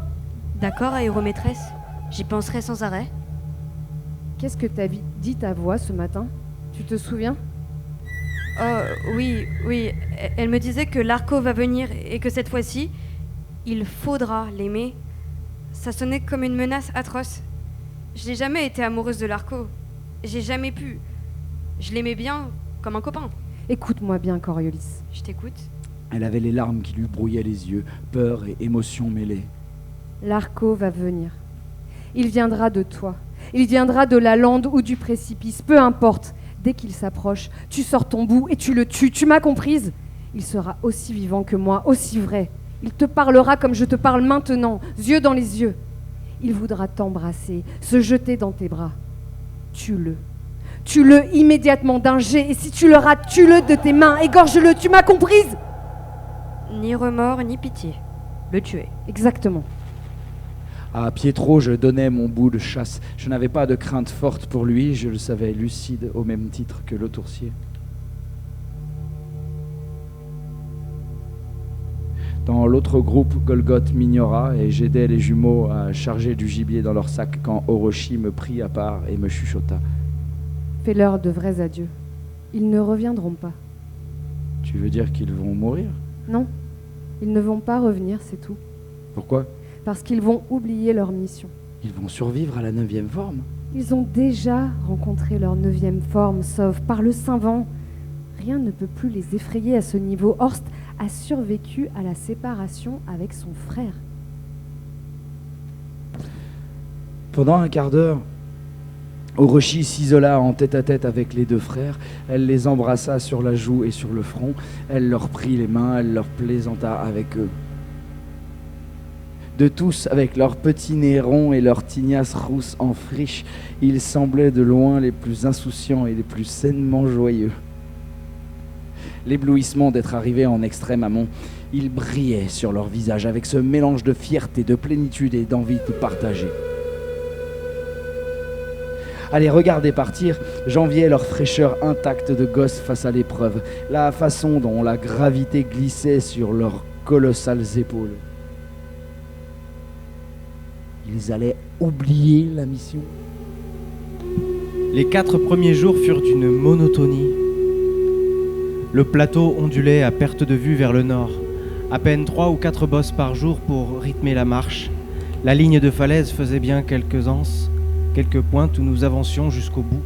D'accord, aéromaîtresse. J'y penserai sans arrêt. Qu'est-ce que t'a dit ta voix ce matin? Tu te souviens? Oh, oui. Elle me disait que l'Arco va venir et que cette fois-ci, il faudra l'aimer. Ça sonnait comme une menace atroce. Je n'ai jamais été amoureuse de l'Arco. J'ai jamais pu. Je l'aimais bien, comme un copain. Écoute-moi bien, Coriolis. Je t'écoute. Elle avait les larmes qui lui brouillaient les yeux, peur et émotion mêlées. L'Arco va venir. Il viendra de toi. Il viendra de la lande ou du précipice, peu importe. Dès qu'il s'approche, tu sors ton bout et tu le tues. Tu m'as comprise? Il sera aussi vivant que moi, aussi vrai. Il te parlera comme je te parle maintenant, yeux dans les yeux. Il voudra t'embrasser, se jeter dans tes bras. Tue-le. Tue-le immédiatement d'un jet, et si tu le rates, tue-le de tes mains, égorge-le, tu m'as comprise? Ni remords, ni pitié. Le tuer. Exactement. À Pietro, je donnais mon bout de chasse. Je n'avais pas de crainte forte pour lui, je le savais lucide au même titre que le toursier. Dans l'autre groupe, Golgoth m'ignora et j'aidais les jumeaux à charger du gibier dans leur sac quand Orochi me prit à part et me chuchota. Fais-leur de vrais adieux. Ils ne reviendront pas. Tu veux dire qu'ils vont mourir? Non, ils ne vont pas revenir, c'est tout. Pourquoi? Parce qu'ils vont oublier leur mission. Ils vont survivre à la 9e forme. Ils ont déjà rencontré leur 9e forme, sauf par le Saint-Vent. Rien ne peut plus les effrayer à ce niveau. Horst a survécu à la séparation avec son frère. Pendant un quart d'heure, Orochi s'isola en tête-à-tête avec les deux frères. Elle les embrassa sur la joue et sur le front. Elle leur prit les mains, elle leur plaisanta avec eux. De tous, avec leurs petits nez ronds et leurs tignasses rousses en friche, ils semblaient de loin les plus insouciants et les plus sainement joyeux. L'éblouissement d'être arrivés en extrême amont, ils brillaient sur leur visage avec ce mélange de fierté, de plénitude et d'envie de partager. À les regarder partir, j'enviais leur fraîcheur intacte de gosses face à l'épreuve, la façon dont la gravité glissait sur leurs colossales épaules. Ils allaient oublier la mission. Les 4 premiers jours furent d'une monotonie. Le plateau ondulait à perte de vue vers le nord. À peine 3 ou 4 bosses par jour pour rythmer la marche. La ligne de falaise faisait bien quelques anses, quelques pointes où nous avancions jusqu'au bout.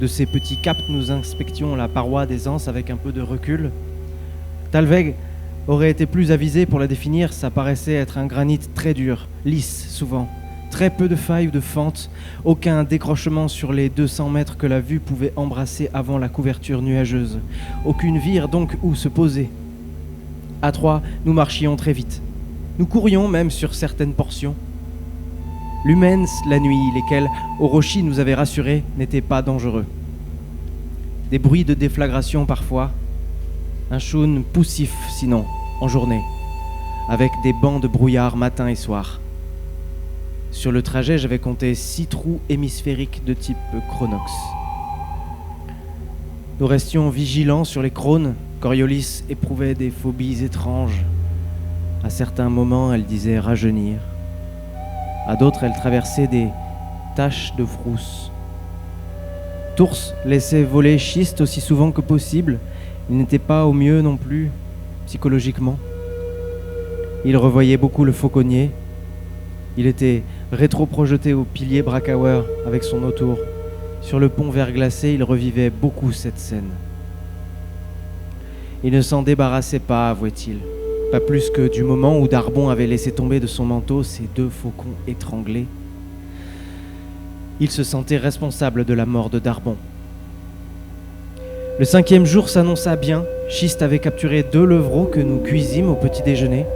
De ces petits caps, nous inspections la paroi des anses avec un peu de recul. Talveg aurait été plus avisé pour la définir, ça paraissait être un granit très dur, lisse souvent. Très peu de failles ou de fentes, aucun décrochement sur les 200 mètres que la vue pouvait embrasser avant la couverture nuageuse. Aucune vire donc où se poser. À 3, nous marchions très vite. Nous courions même sur certaines portions. L'Humens, la nuit, lesquels Orochi nous avait rassurés, n'étaient pas dangereux. Des bruits de déflagration parfois, un choun poussif sinon, en journée, avec des bancs de brouillard matin et soir. Sur le trajet, j'avais compté 6 trous hémisphériques de type Chronox. Nous restions vigilants sur les crônes. Coriolis éprouvait des phobies étranges. À certains moments, elle disait rajeunir. À d'autres, elle traversait des taches de frousse. Tours laissait voler Schiste aussi souvent que possible. Il n'était pas au mieux non plus, psychologiquement. Il revoyait beaucoup le fauconnier. Il était rétro-projeté au pilier Brakauer avec son autour. Sur le pont verglacé, il revivait beaucoup cette scène. Il ne s'en débarrassait pas, avouait-il. Pas plus que du moment où Darbon avait laissé tomber de son manteau ses 2 faucons étranglés. Il se sentait responsable de la mort de Darbon. Le 5e jour s'annonça bien. Schiste avait capturé 2 levreaux que nous cuisîmes au petit déjeuner.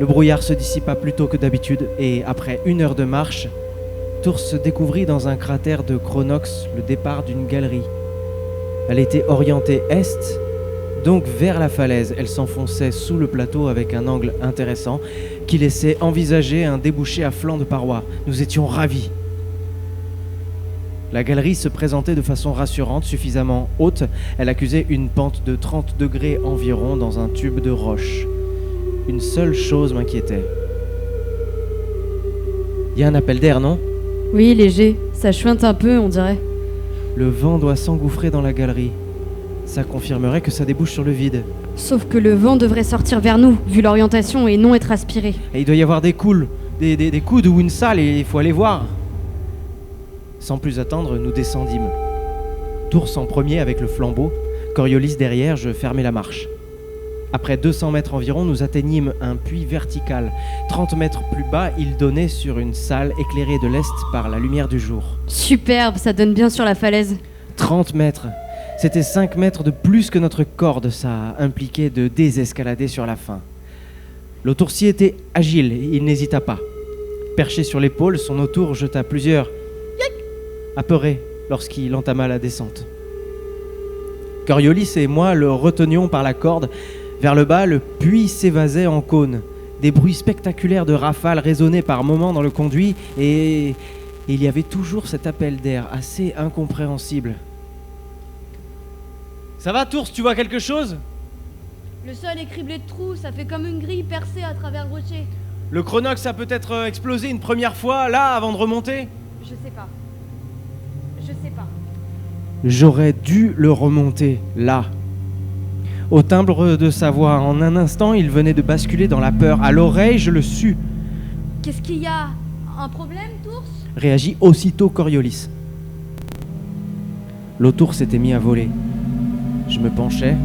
Le brouillard se dissipa plus tôt que d'habitude et, après 1 heure de marche, Tours découvrit dans un cratère de Chronox le départ d'une galerie. Elle était orientée est, donc vers la falaise. Elle s'enfonçait sous le plateau avec un angle intéressant qui laissait envisager un débouché à flanc de paroi. Nous étions ravis. La galerie se présentait de façon rassurante, suffisamment haute. Elle accusait une pente de 30 degrés environ dans un tube de roche. Une seule chose m'inquiétait. Il y a un appel d'air, non ? Oui, léger. Ça chuinte un peu, on dirait. Le vent doit s'engouffrer dans la galerie. Ça confirmerait que ça débouche sur le vide. Sauf que le vent devrait sortir vers nous, vu l'orientation, et non être aspiré. Et il doit y avoir des coudes, des coudes ou une salle, et il faut aller voir. Sans plus attendre, nous descendîmes. Tours en premier avec le flambeau, Coriolis derrière, je fermais la marche. Après 200 mètres environ, nous atteignîmes un puits vertical. 30 mètres plus bas, il donnait sur une salle éclairée de l'est par la lumière du jour. Superbe, ça donne bien sur la falaise. 30 mètres. C'était 5 mètres de plus que notre corde, ça impliquait de désescalader sur la fin. L'autoursier était agile, il n'hésita pas. Perché sur l'épaule, son autour jeta plusieurs apeuré lorsqu'il entama la descente. Coriolis et moi le retenions par la corde. Vers le bas, le puits s'évasait en cône. Des bruits spectaculaires de rafales résonnaient par moments dans le conduit et il y avait toujours cet appel d'air assez incompréhensible. Ça va, Tours, tu vois quelque chose ? Le sol est criblé de trous, ça fait comme une grille percée à travers le rocher. Le chronox a peut-être explosé une première fois, là, avant de remonter ? Je sais pas. J'aurais dû le remonter, là. Au timbre de sa voix, en un instant, il venait de basculer dans la peur. À l'oreille, je le sus. Qu'est-ce qu'il y a ? Un problème, Tours ? Réagit aussitôt Coriolis. L'autour s'était mis à voler. Je me penchais.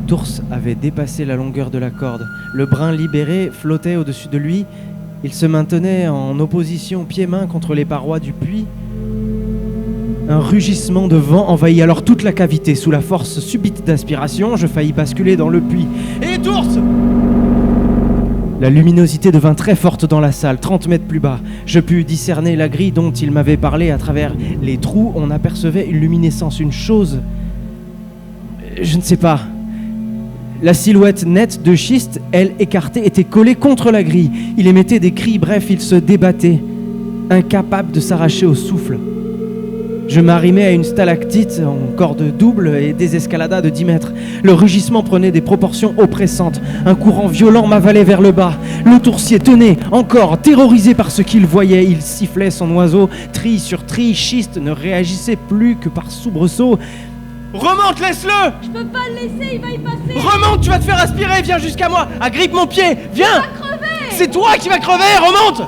Tours avait dépassé la longueur de la corde. Le brin libéré flottait au-dessus de lui. Il se maintenait en opposition pieds-mains contre les parois du puits. Un rugissement de vent envahit alors toute la cavité. Sous la force subite d'aspiration, je faillis basculer dans le puits. Et Tours ! La luminosité devint très forte dans la salle, 30 mètres plus bas. Je pus discerner la grille dont il m'avait parlé. À travers les trous, on apercevait une luminescence, une chose... Je ne sais pas. La silhouette nette de schiste, elle écartée, était collée contre la grille. Il émettait des cris, bref, il se débattait, incapable de s'arracher au souffle. Je m'arrimai à une stalactite en corde double et désescalada de 10 mètres. Le rugissement prenait des proportions oppressantes. Un courant violent m'avalait vers le bas. L'autoursier tenait, encore, terrorisé par ce qu'il voyait. Il sifflait son oiseau, trille sur trille. Schiste ne réagissait plus que par soubresaut. Remonte, laisse-le! Je peux pas le laisser, il va y passer! Remonte, tu vas te faire aspirer, viens jusqu'à moi! Agrippe mon pied, viens! Il va crever! C'est toi qui vas crever, remonte!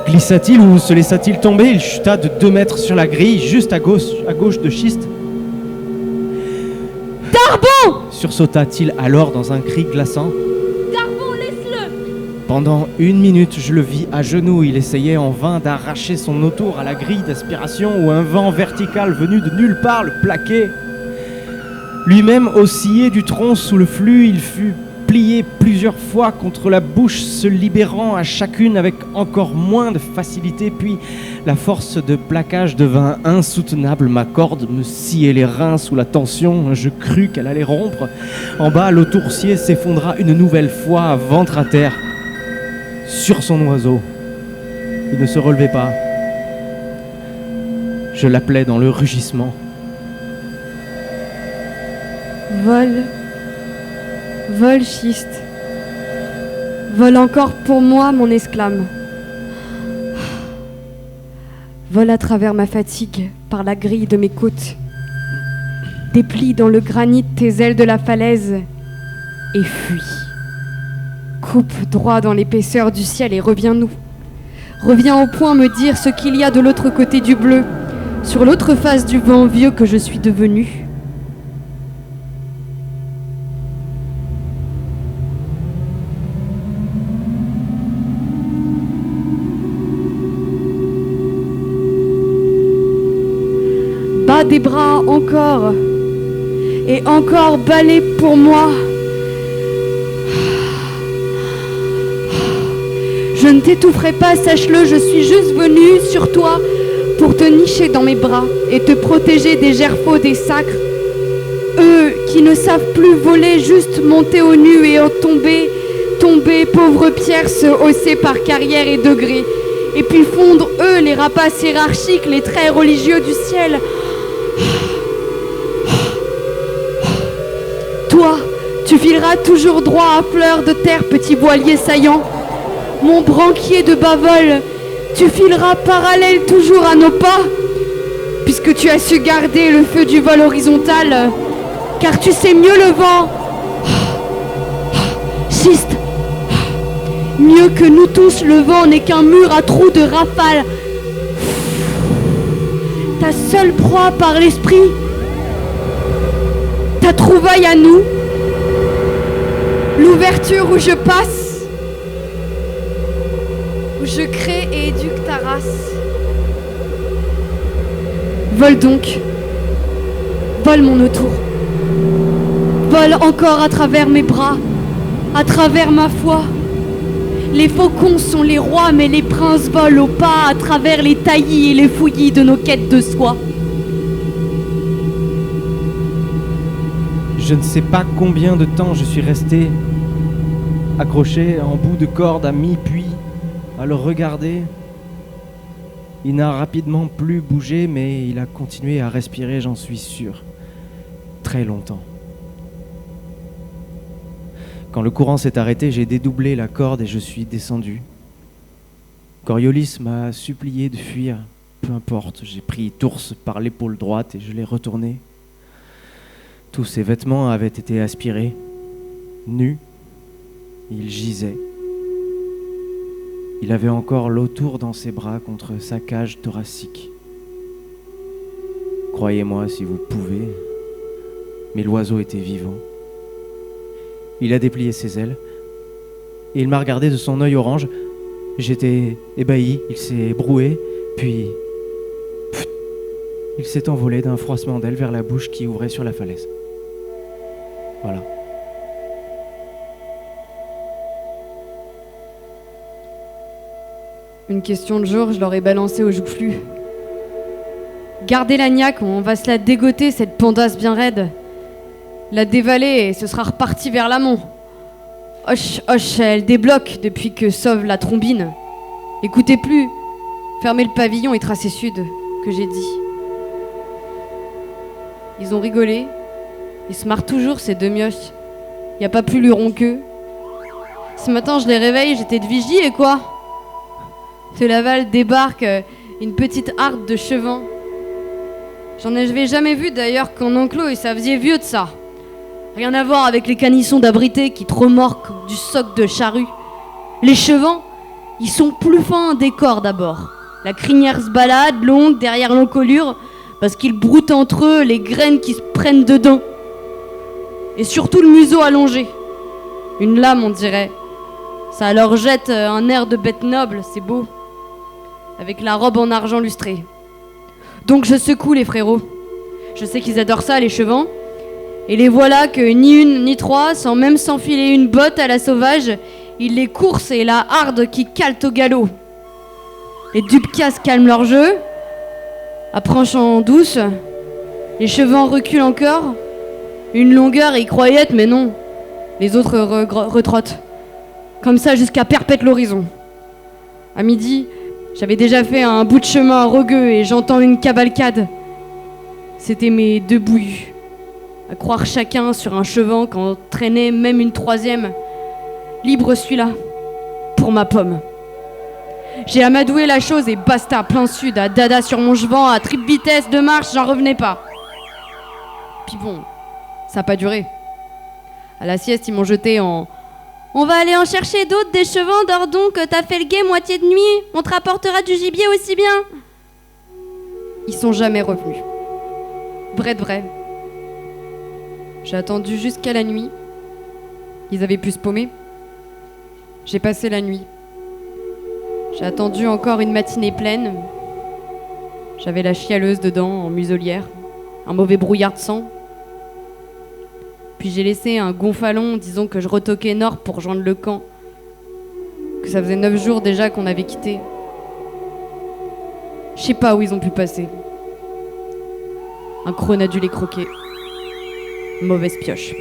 Glissa-t-il ou se laissa-t-il tomber? Il chuta de 2 mètres sur la grille, juste à gauche de schiste. Darbon! Sursauta-t-il alors dans un cri glaçant. Darbon, laisse-le! Pendant 1 minute, je le vis à genoux. Il essayait en vain d'arracher son autour à la grille d'aspiration où un vent vertical venu de nulle part le plaquait. Lui-même oscillait du tronc sous le flux. Il fut plié plusieurs fois contre la bouche, se libérant à chacune avec encore moins de facilité. Puis la force de plaquage devint insoutenable. Ma corde me sciait les reins sous la tension. Je crus qu'elle allait rompre. En bas, l'autoursier s'effondra une nouvelle fois, ventre à terre, sur son oiseau. Il ne se relevait pas. Je l'appelais dans le rugissement. Vole. Vole, schiste. Vole encore pour moi, mon esclame. Vole à travers ma fatigue, par la grille de mes côtes. Déplie dans le granit tes ailes de la falaise et fuis. Coupe droit dans l'épaisseur du ciel et reviens-nous. Reviens au point me dire ce qu'il y a de l'autre côté du bleu, sur l'autre face du vent vieux que je suis devenu. Bas des bras encore, et encore balai pour moi. Je ne t'étoufferai pas, sache-le, je suis juste venue sur toi pour te nicher dans mes bras et te protéger des gerfaux, des sacres. Eux qui ne savent plus voler, juste monter au nu et en tomber, pauvre pierre, se hausser par carrière et degrés, et puis fondre eux, les rapaces hiérarchiques, les traits religieux du ciel. Toi, tu fileras toujours droit à fleur de terre, petit voilier saillant. Mon branquier de bas-vol, tu fileras parallèle toujours à nos pas, puisque tu as su garder le feu du vol horizontal, car tu sais mieux le vent. Schiste, mieux que nous tous, le vent n'est qu'un mur à trous de rafale. Ta seule proie par l'esprit, ta trouvaille à nous, l'ouverture où je passe, où je crée et éduque ta race. Vole donc, vole mon autour, vole encore à travers mes bras, à travers ma foi. Les faucons sont les rois, mais les princes volent au pas à travers les taillis et les fouillis de nos quêtes de soi. Je ne sais pas combien de temps je suis resté accroché en bout de corde à mi-puits à le regarder. Il n'a rapidement plus bougé, mais il a continué à respirer, j'en suis sûr, très longtemps. Quand le courant s'est arrêté, j'ai dédoublé la corde et je suis descendu. Coriolis m'a supplié de fuir. Peu importe, j'ai pris Tours par l'épaule droite et je l'ai retourné. Tous ses vêtements avaient été aspirés. Nu, il gisait. Il avait encore l'autour dans ses bras contre sa cage thoracique. Croyez-moi si vous pouvez, mais l'oiseau était vivant. Il a déplié ses ailes et il m'a regardé de son œil orange. J'étais ébahi, il s'est broué, puis il s'est envolé d'un froissement d'ailes vers la bouche qui ouvrait sur la falaise. Voilà. Une question de jour, je l'aurais balancée au joufflu. Gardez la niaque, on va se la dégoter, cette pandasse bien raide. La dévaler et ce sera reparti vers l'amont. Hoche, hoche, elle débloque depuis que sauve la trombine. Écoutez plus, fermez le pavillon et tracez sud, que j'ai dit. Ils ont rigolé. Ils se marrent toujours, ces deux mioches. Y a pas plus luron qu'eux. Ce matin, je les réveille, j'étais de vigie et quoi? De Laval débarque une petite harde de chevins. J'en avais jamais vu d'ailleurs qu'en enclos et ça faisait vieux de ça. Rien à voir avec les canissons d'abrités qui tromorquent du soc de charrue. Les chevins, ils sont plus fins des corps d'abord. La crinière se balade, longue, derrière l'encolure, parce qu'ils broutent entre eux les graines qui se prennent dedans. Et surtout le museau allongé. Une lame, on dirait. Ça leur jette un air de bête noble, c'est beau. Avec la robe en argent lustré. Donc je secoue les frérots. Je sais qu'ils adorent ça, les chevins. Et les voilà que ni une ni trois, sans même s'enfiler une botte à la sauvage, ils les coursent et la harde qui calte au galop. Les dupcas calment leur jeu, approchant douce. Les chevins reculent encore. Une longueur et ils croyaient, mais non. Les autres retrottent. Comme ça jusqu'à perpète l'horizon. À midi, j'avais déjà fait un bout de chemin rugueux et j'entends une cavalcade. C'était mes deux bouillus. À croire chacun sur un chevan qu'en traînait même une troisième. Libre celui-là, pour ma pomme. J'ai amadoué la chose et basta, plein sud, à dada sur mon chevan, à triple vitesse de marche, j'en revenais pas. Puis bon, ça a pas duré. À la sieste, ils m'ont jeté en... On va aller en chercher d'autres, des chevans, dors donc, t'as fait le guet moitié de nuit, on te rapportera du gibier aussi bien. Ils sont jamais revenus. Vrai de vrai. J'ai attendu jusqu'à la nuit. Ils avaient pu se paumer. J'ai passé la nuit. J'ai attendu encore une matinée pleine. J'avais la chialeuse dedans, en muselière. Un mauvais brouillard de sang. Puis j'ai laissé un gonfalon, disons que je retoquais nord pour rejoindre le camp. Que ça faisait 9 jours déjà qu'on avait quitté. Je sais pas où ils ont pu passer. Un crône a dû les croquer. Mauvaise pioche.